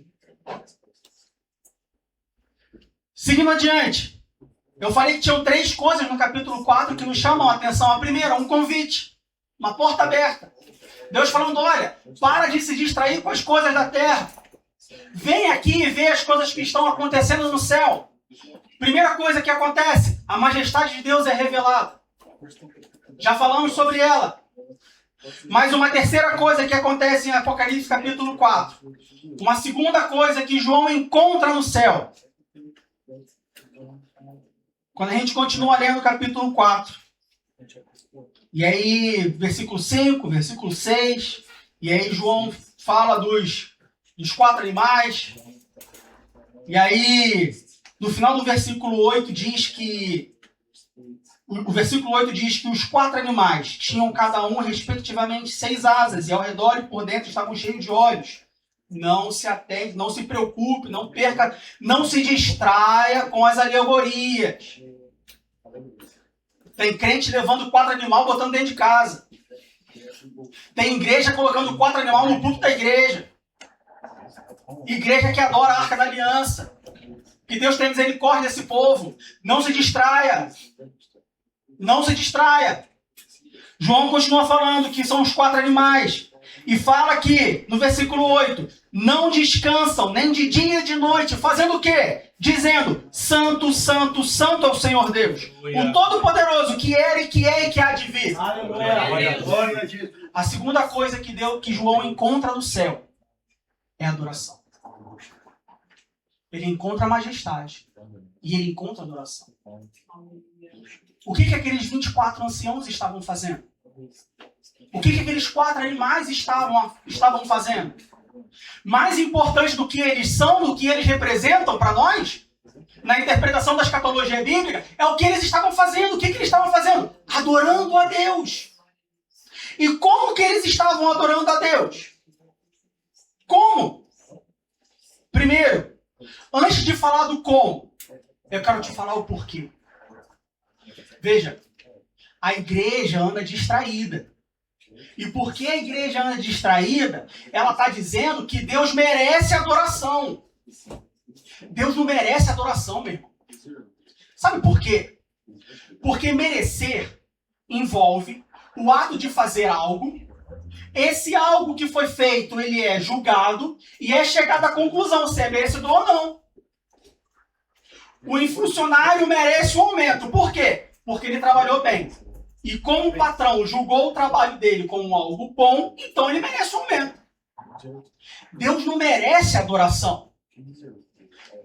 Speaker 1: Seguindo adiante. Eu falei que tinham 3 coisas no capítulo 4 que nos chamam a atenção. A primeira, um convite. Uma porta aberta. Deus falando, olha, para de se distrair com as coisas da terra. Vem aqui e vê as coisas que estão acontecendo no céu. Primeira coisa que acontece, a majestade de Deus é revelada. Já falamos sobre ela. Mas uma terceira coisa que acontece em Apocalipse capítulo 4. Uma segunda coisa que João encontra no céu. Quando a gente continua lendo o capítulo 4. E aí, versículo 5, versículo 6. E aí João fala dos 4 animais. E aí, no final do versículo 8 diz que... O versículo 8 diz que os 4 animais tinham cada um, respectivamente, 6 asas, e ao redor e por dentro estavam cheios de olhos. Não se atente, não se preocupe, não perca, não se distraia com as alegorias. Tem crente levando 4 animais botando dentro de casa. Tem igreja colocando 4 animais no púlpito da igreja. Igreja que adora a Arca da Aliança. Que Deus tenha misericórdia desse povo. Não se distraia. Não se distraia. João continua falando que são os 4 animais. E fala aqui, no versículo 8, não descansam nem de dia nem de noite, fazendo o quê? Dizendo, santo, santo, santo é o Senhor Deus, o Todo-Poderoso, que era e que é e que há de vir.
Speaker 3: Glória a Jesus.
Speaker 1: A segunda coisa que João encontra no céu é a adoração. Ele encontra a majestade e ele encontra a adoração. O que aqueles 24 anciãos estavam fazendo? O que aqueles 4 animais estavam fazendo? Mais importante do que eles são, do que eles representam para nós, na interpretação da escatologia bíblica, é o que eles estavam fazendo. O que eles estavam fazendo? Adorando a Deus. E como que eles estavam adorando a Deus? Como? Primeiro, antes de falar do como, eu quero te falar o porquê. Veja, a igreja anda distraída. E porque a igreja anda distraída, ela está dizendo que Deus merece adoração. Deus não merece adoração, meu irmão. Sabe por quê? Porque merecer envolve o ato de fazer algo. Esse algo que foi feito, ele é julgado e é chegado à conclusão se é merecedor ou não. O funcionário merece um aumento. Por quê? Porque ele trabalhou bem. E como o patrão julgou o trabalho dele como algo bom, então ele merece um aumento. Deus não merece adoração.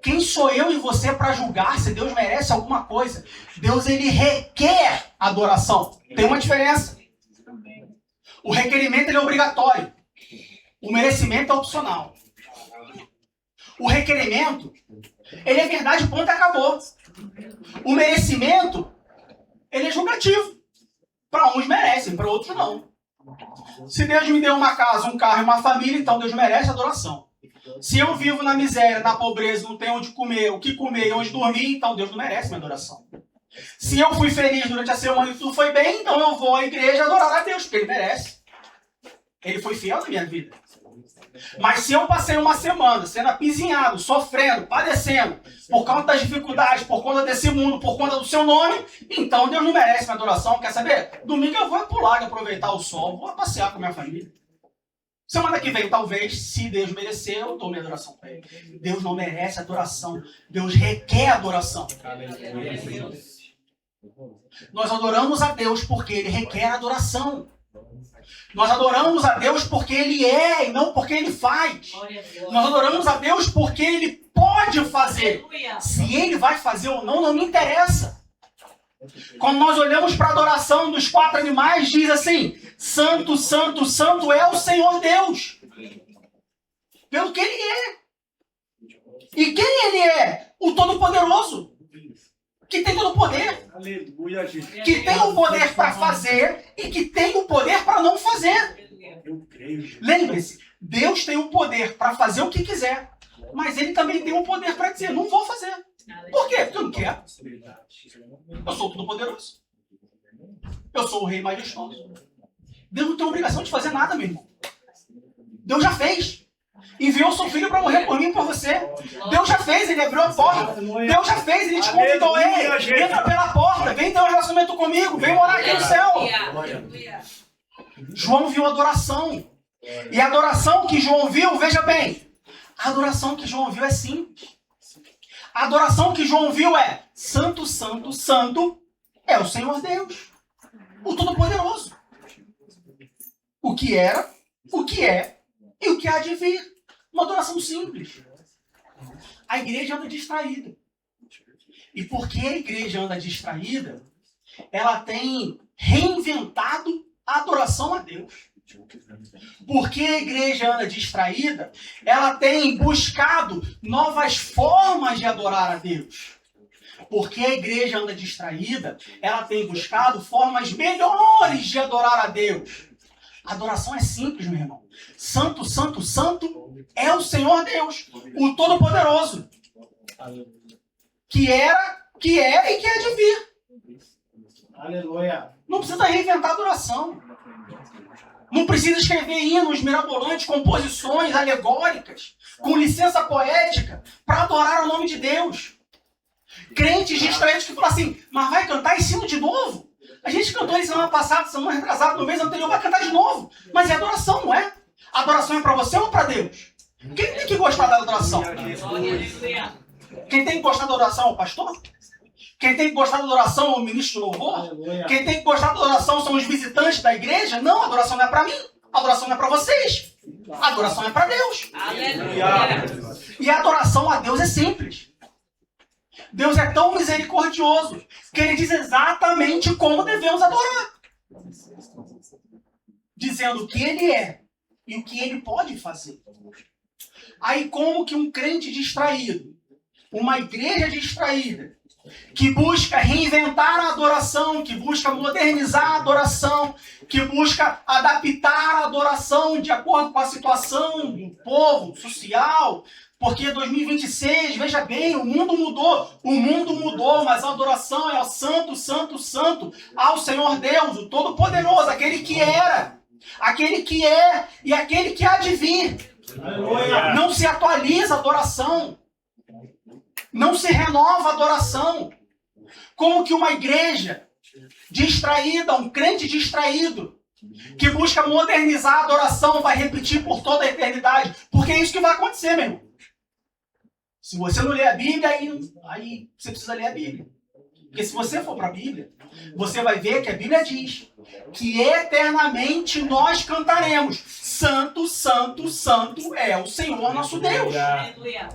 Speaker 1: Quem sou eu e você para julgar se Deus merece alguma coisa? Deus, ele requer adoração. Tem uma diferença. O requerimento, ele é obrigatório. O merecimento é opcional. O requerimento, ele é verdade, ponto, e acabou. O merecimento, ele é julgativo. Para uns merecem, para outros não. Se Deus me deu uma casa, um carro e uma família, então Deus merece adoração. Se eu vivo na miséria, na pobreza, não tenho onde comer, o que comer e onde dormir, então Deus não merece minha adoração. Se eu fui feliz durante a semana e tudo foi bem, então eu vou à igreja adorar a Deus, porque Ele merece. Ele foi fiel na minha vida. Mas se eu passei uma semana sendo apizinhado, sofrendo, padecendo, por causa das dificuldades, por conta desse mundo, por conta do seu nome, então Deus não merece minha adoração. Quer saber? Domingo eu vou pular e aproveitar o sol, vou passear com a minha família. Semana que vem, talvez, se Deus merecer, eu dou minha adoração para Ele. Deus não merece adoração. Deus requer adoração. Nós adoramos a Deus porque Ele requer adoração. Nós adoramos a Deus porque Ele é e não porque Ele faz. Nós adoramos a Deus porque Ele pode fazer. Se Ele vai fazer ou não, não me interessa. Quando nós olhamos para a adoração dos 4 animais, diz assim, santo, santo, santo é o Senhor Deus. Pelo que Ele é. E quem Ele é? O Todo-Poderoso. Que tem todo o poder.
Speaker 3: Aleluia, Jesus.
Speaker 1: Que tem o poder para fazer e que tem o poder para não fazer.
Speaker 3: Eu creio.
Speaker 1: Lembre-se, Deus tem o poder para fazer o que quiser. Mas Ele também tem o poder para dizer, não vou fazer. Por quê? Porque eu não quero. Eu sou o Todo-Poderoso. Eu sou o Rei Majestoso. Deus não tem obrigação de fazer nada, meu irmão. Deus já fez. Enviou o seu filho para morrer por mim e por você. Deus já fez, Ele abriu a porta. Deus já fez, Ele te convidou. Ei, entra pela porta, vem ter um relacionamento comigo, vem morar aqui no céu. João viu adoração. E a adoração que João viu, veja bem, a adoração que João viu é simples. A adoração que João viu é santo, santo, santo é o Senhor Deus, o Todo-Poderoso. O que era, o que é e o que há de vir. Uma adoração simples. A igreja anda distraída. E porque a igreja anda distraída, ela tem reinventado a adoração a Deus. Porque a igreja anda distraída, ela tem buscado novas formas de adorar a Deus. Porque a igreja anda distraída, ela tem buscado formas melhores de adorar a Deus. Adoração é simples, meu irmão. Santo, santo, santo é o Senhor Deus, o Todo-Poderoso, que era, que é e que há de vir.
Speaker 3: Aleluia.
Speaker 1: Não precisa reinventar a adoração. Não precisa escrever hinos mirabolantes, composições alegóricas, com licença poética, para adorar o nome de Deus. Crentes distraídos que falam assim, mas vai cantar esse hino de novo? A gente cantou ele semana passada, semana retrasada, no mês anterior, vai cantar de novo. Mas é adoração, não é? Adoração é para você ou para Deus? Quem tem que gostar da adoração?
Speaker 2: Aleluia.
Speaker 1: Quem tem que gostar da adoração é o pastor? Quem tem que gostar da adoração é o ministro de louvor?
Speaker 3: Aleluia.
Speaker 1: Quem tem que gostar da adoração são os visitantes da igreja? Não, a adoração não é para mim. A adoração não é para vocês. A adoração é para Deus.
Speaker 2: Aleluia.
Speaker 1: E a adoração a Deus é simples. Deus é tão misericordioso que ele diz exatamente como devemos adorar. Dizendo o que ele é e o que ele pode fazer. Aí como que um crente distraído, uma igreja distraída, que busca reinventar a adoração, que busca modernizar a adoração, que busca adaptar a adoração de acordo com a situação do povo, social, porque 2026, veja bem, o mundo mudou, mas a adoração é o santo, santo, santo, ao Senhor Deus, o Todo-Poderoso, aquele que era, aquele que é e aquele que há de vir.
Speaker 3: Aleluia.
Speaker 1: Não se atualiza a adoração. Não se renova a adoração. Como que uma igreja distraída, um crente distraído, que busca modernizar a adoração, vai repetir por toda a eternidade? Porque é isso que vai acontecer, meu irmão. Se você não ler a Bíblia, aí você precisa ler a Bíblia. Porque se você for para a Bíblia, você vai ver que a Bíblia diz que eternamente nós cantaremos: Santo, Santo, Santo é o Senhor nosso Deus.
Speaker 2: Aleluia.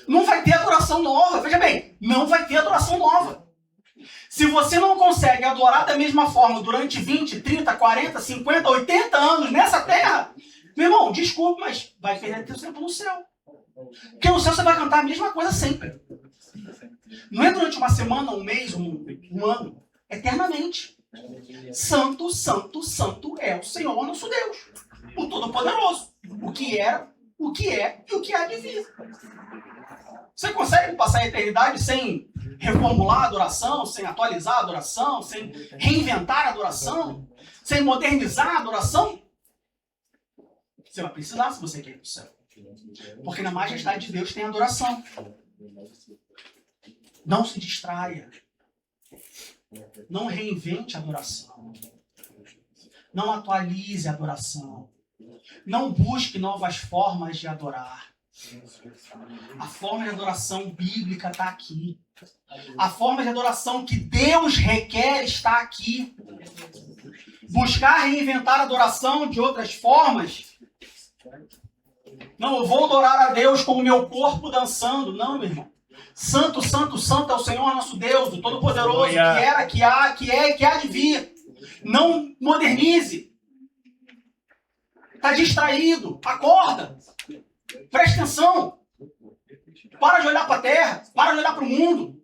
Speaker 1: Não vai ter adoração nova. Veja bem, não vai ter adoração nova. Se você não consegue adorar da mesma forma durante 20, 30, 40, 50, 80 anos nessa terra, meu irmão, desculpe, mas vai perder teu tempo no céu. Porque no céu você vai cantar a mesma coisa sempre. Não é durante uma semana, um mês, um ano. Eternamente. Santo, santo, santo é o Senhor nosso Deus. O Todo-Poderoso. O que era, o que é e o que há de vir. Você consegue passar a eternidade sem reformular a adoração, sem atualizar a adoração, sem reinventar a adoração, sem modernizar a adoração? Você vai precisar se você quer ir para o céu. Porque na majestade de Deus tem adoração. Não se distraia. Não reinvente a adoração. Não atualize a adoração. Não busque novas formas de adorar. A forma de adoração bíblica está aqui. A forma de adoração que Deus requer está aqui. Buscar reinventar a adoração de outras formas. Não, eu vou adorar a Deus com o meu corpo dançando. Não, meu irmão. Santo, santo, santo é o Senhor nosso Deus, o Todo-Poderoso, que era, que há, que é e que há de vir. Não modernize. Está distraído. Acorda. Presta atenção. Para de olhar para a terra. Para de olhar para o mundo.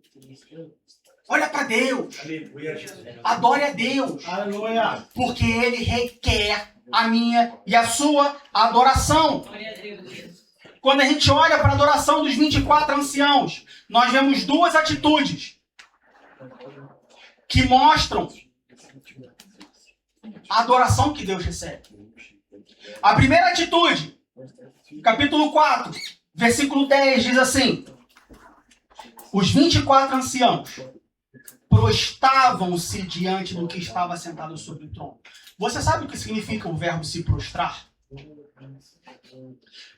Speaker 1: Olha para Deus. Adore a Deus.
Speaker 3: Aleluia.
Speaker 1: Porque Ele requer a minha e a sua adoração.
Speaker 2: Glória a Deus.
Speaker 1: Quando a gente olha para a adoração dos 24 anciãos, nós vemos duas atitudes que mostram a adoração que Deus recebe. A primeira atitude, capítulo 4, versículo 10, diz assim: os 24 anciãos prostravam-se diante do que estava sentado sobre o trono. Você sabe o que significa o verbo se prostrar?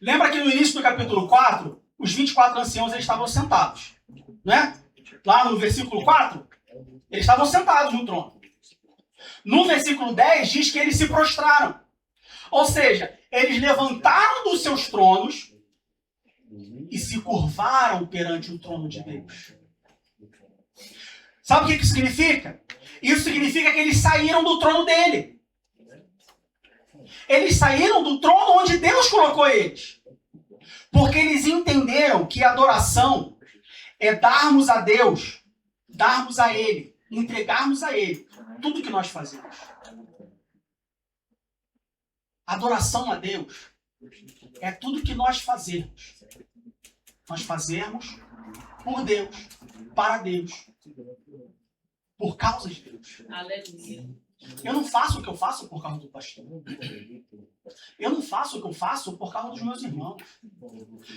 Speaker 1: Lembra que no início do capítulo 4, os 24 anciãos eles estavam sentados, né? Lá no versículo 4, eles estavam sentados no trono. No versículo 10 diz que eles se prostraram. Ou seja, eles levantaram dos seus tronos e se curvaram perante o trono de Deus. Sabe o que isso significa? Isso significa que eles saíram do trono dele. Eles saíram do trono onde Deus colocou eles. Porque eles entenderam que a adoração é darmos a Deus, darmos a Ele, entregarmos a Ele tudo que nós fazemos. Adoração a Deus é tudo que nós fazemos. Nós fazemos por Deus, para Deus, por causa de Deus.
Speaker 2: Aleluia.
Speaker 1: Eu não faço o que eu faço por causa do pastor. Eu não faço o que eu faço por causa dos meus irmãos.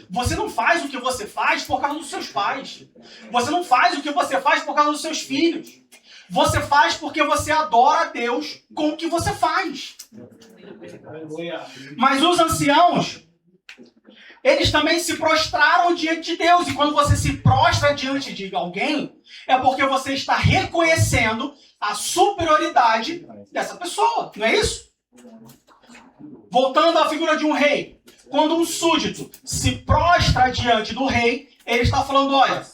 Speaker 1: Você não faz o que você faz por causa dos seus pais. Você não faz o que você faz por causa dos seus filhos. Você faz porque você adora a Deus com o que você faz.
Speaker 3: Aleluia.
Speaker 1: Mas os anciãos, eles também se prostraram diante de Deus. E quando você se prostra diante de alguém, é porque você está reconhecendo a superioridade dessa pessoa. Não é isso? Voltando à figura de um rei. Quando um súdito se prostra diante do rei, ele está falando, olha,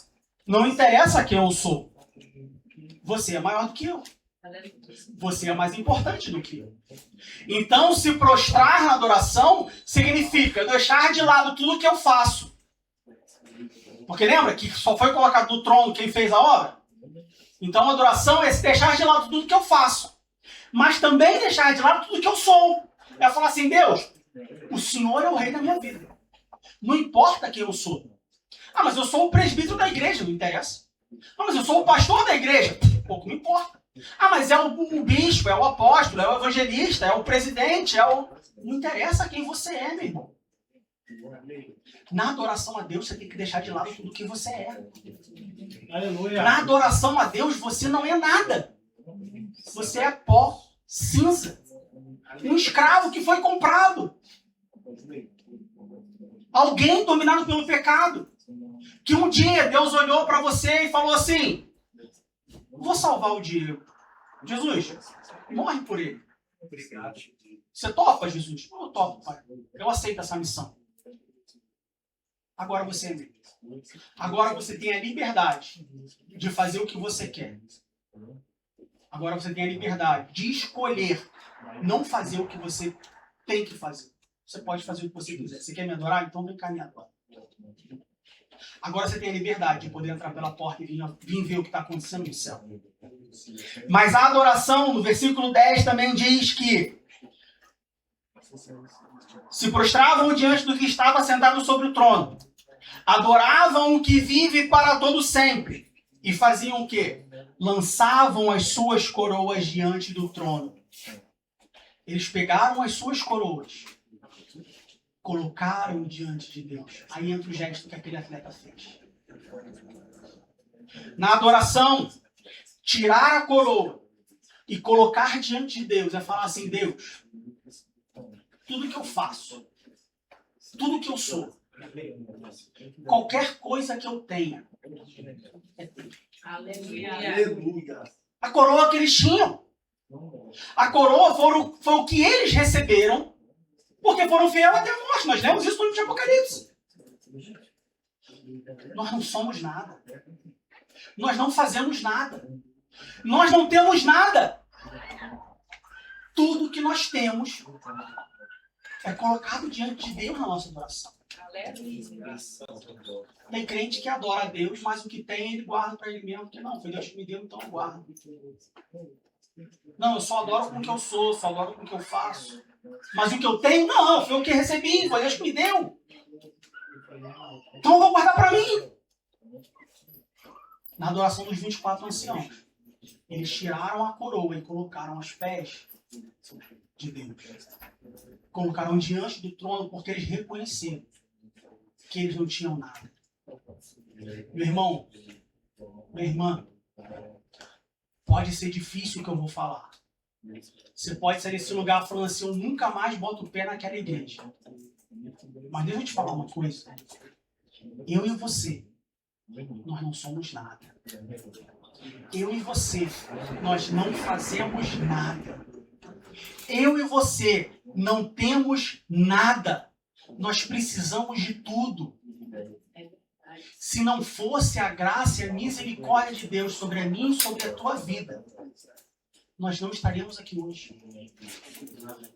Speaker 1: não interessa quem eu sou. Você é maior do que eu. Você é mais importante do que eu. Então, se prostrar na adoração significa deixar de lado tudo que eu faço. Porque lembra que só foi colocado no trono quem fez a obra? Então, a adoração é deixar de lado tudo que eu faço. Mas também deixar de lado tudo que eu sou. É falar assim, Deus, o Senhor é o rei da minha vida. Não importa quem eu sou. Ah, mas eu sou o presbítero da igreja, não interessa. Ah, mas eu sou o pastor da igreja. Pouco me importa. Ah, mas é o bispo, é o apóstolo, é o evangelista, é o presidente, é o... Não interessa quem você é, meu irmão. Na adoração a Deus, você tem que deixar de lado tudo que você é.
Speaker 3: Aleluia.
Speaker 1: Na adoração a Deus, você não é nada. Você é pó, cinza. Um escravo que foi comprado. Alguém dominado pelo pecado. Que um dia Deus olhou para você e falou assim, vou salvar o Diego. Jesus, morre por ele.
Speaker 3: Obrigado.
Speaker 1: Você topa, Jesus? Eu topo, pai. Eu aceito essa missão. Agora você é meu. Agora você tem a liberdade de fazer o que você quer. Agora você tem a liberdade de escolher não fazer o que você tem que fazer. Você pode fazer o que você quiser. Você quer me adorar? Então vem cá me adorar. Agora você tem a liberdade de poder entrar pela porta e vir ver o que está acontecendo no céu. Mas a adoração, no versículo 10, também diz que se prostravam diante do que estava sentado sobre o trono. Adoravam o que vive para todo sempre. E faziam o quê? Lançavam as suas coroas diante do trono. Eles pegaram as suas coroas, colocaram diante de Deus. Aí entra o gesto que aquele atleta fez. Na adoração, tirar a coroa e colocar diante de Deus é falar assim, Deus, tudo que eu faço, tudo que eu sou, qualquer coisa que eu tenha, é teu.
Speaker 2: Aleluia.
Speaker 3: Aleluia.
Speaker 1: A coroa que eles tinham. A coroa foi o que eles receberam porque foram fiéis até a morte. Nós lemos isso no livro de Apocalipse. Nós não somos nada. Nós não fazemos nada. Nós não temos nada. Tudo que nós temos é colocado diante de Deus na nossa adoração.
Speaker 2: Aleluia.
Speaker 1: Tem crente que adora a Deus, mas o que tem ele guarda para ele mesmo. Porque não, foi Deus que me deu, então eu guardo. Não, eu só adoro com o que eu sou, só adoro com o que eu faço. Mas o que eu tenho, não, foi o que recebi, foi Deus que me deu. Então eu vou guardar para mim. Na adoração dos 24 anciãos, eles tiraram a coroa e colocaram aos pés de Deus. Colocaram diante do trono porque eles reconheceram que eles não tinham nada. Meu irmão, minha irmã, pode ser difícil o que eu vou falar. Você pode sair desse lugar falando assim, eu nunca mais boto o pé naquela igreja. Mas deixa eu te falar uma coisa. Eu e você, nós não somos nada. Eu e você, nós não fazemos nada. Eu e você não temos nada. Nós precisamos de tudo. Se não fosse a graça e a misericórdia de Deus sobre a mim e sobre a tua vida, nós não estaríamos aqui hoje.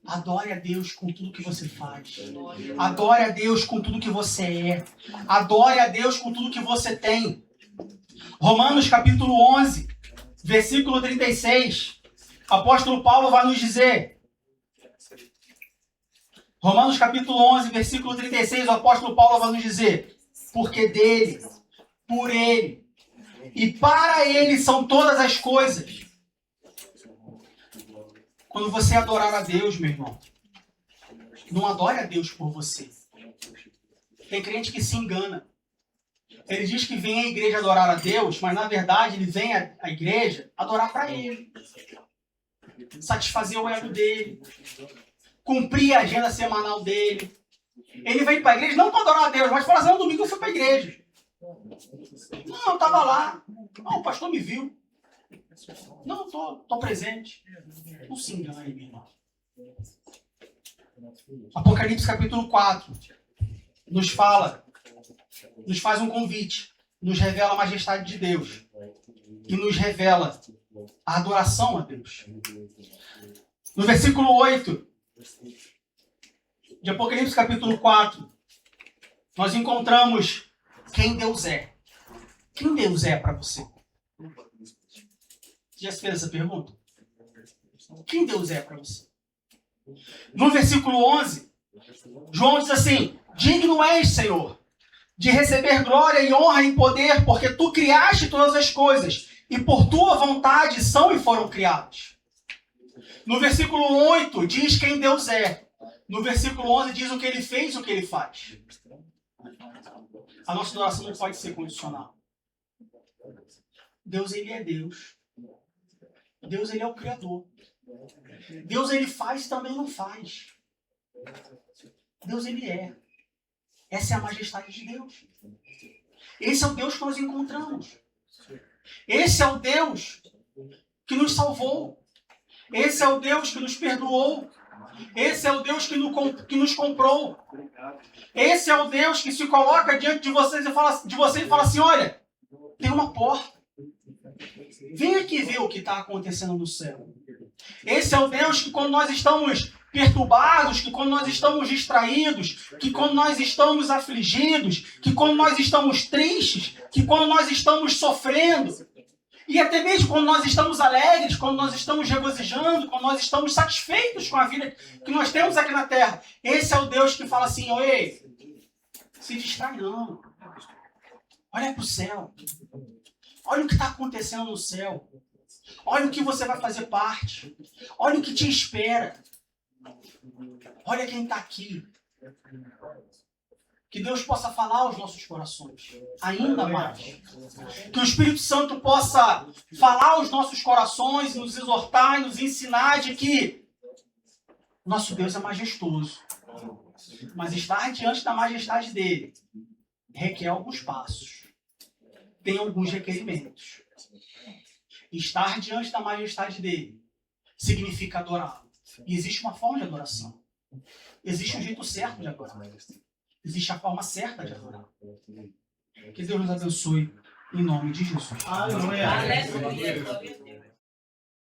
Speaker 1: Adore a Deus com tudo que você faz. Adore a Deus com tudo que você é. Adore a Deus com tudo que você tem. Romanos capítulo 11, versículo 36. O apóstolo Paulo vai nos dizer: Romanos capítulo 11, versículo 36, o apóstolo Paulo vai nos dizer: porque dele, por ele e para ele são todas as coisas. Quando você adorar a Deus, meu irmão, não adore a Deus por você. Tem crente que se engana. Ele diz que vem à igreja adorar a Deus, mas na verdade ele vem à igreja adorar para ele. Satisfazer o ego dele. Cumprir a agenda semanal dele. Ele vem para a igreja não para adorar a Deus, mas fala assim: no domingo eu fui para a igreja. Não, eu estava lá. Não, o pastor me viu. Não, tô presente. Não se engane, meu irmão. Apocalipse capítulo 4 nos faz um convite, nos revela a majestade de Deus e nos revela a adoração a Deus. No versículo 8 de Apocalipse capítulo 4, nós encontramos quem Deus é. Quem Deus é para você? Você já se fez essa pergunta? Quem Deus é para você? No versículo 11, João diz assim: digno és, Senhor, de receber glória e honra e poder, porque tu criaste todas as coisas, e por tua vontade são e foram criados. No versículo 8 diz quem Deus é. No versículo 11 diz o que ele fez e o que ele faz. A nossa adoração não pode ser condicional. Deus, ele é Deus. Deus, ele é o Criador. Deus, ele faz e também não faz. Deus, ele é. Essa é a majestade de Deus. Esse é o Deus que nós encontramos. Esse é o Deus que nos salvou. Esse é o Deus que nos perdoou. Esse é o Deus que nos comprou. Esse é o Deus que se coloca diante de você e fala assim: olha, tem uma porta. Vem aqui ver o que está acontecendo no céu. Esse é o Deus que quando nós estamos perturbados, que quando nós estamos distraídos, que quando nós estamos afligidos, que quando nós estamos tristes, que quando nós estamos sofrendo, e até mesmo quando nós estamos alegres, quando nós estamos regozijando, quando nós estamos satisfeitos com a vida que nós temos aqui na terra, esse é o Deus que fala assim: oi, se distrai não. Olha para o céu. Olha o que está acontecendo no céu. Olha o que você vai fazer parte. Olha o que te espera. Olha quem está aqui. Que Deus possa falar aos nossos corações ainda mais. Que o Espírito Santo possa falar aos nossos corações, nos exortar e nos ensinar de que nosso Deus é majestoso. Mas estar diante da majestade dele requer alguns passos. Tem alguns requerimentos. Estar diante da majestade dele significa adorá-lo. E existe uma forma de adoração. Existe um jeito certo de adorar. Existe a forma certa de adorar. Que Deus nos abençoe em nome de Jesus.
Speaker 3: Aleluia.
Speaker 2: Aleluia.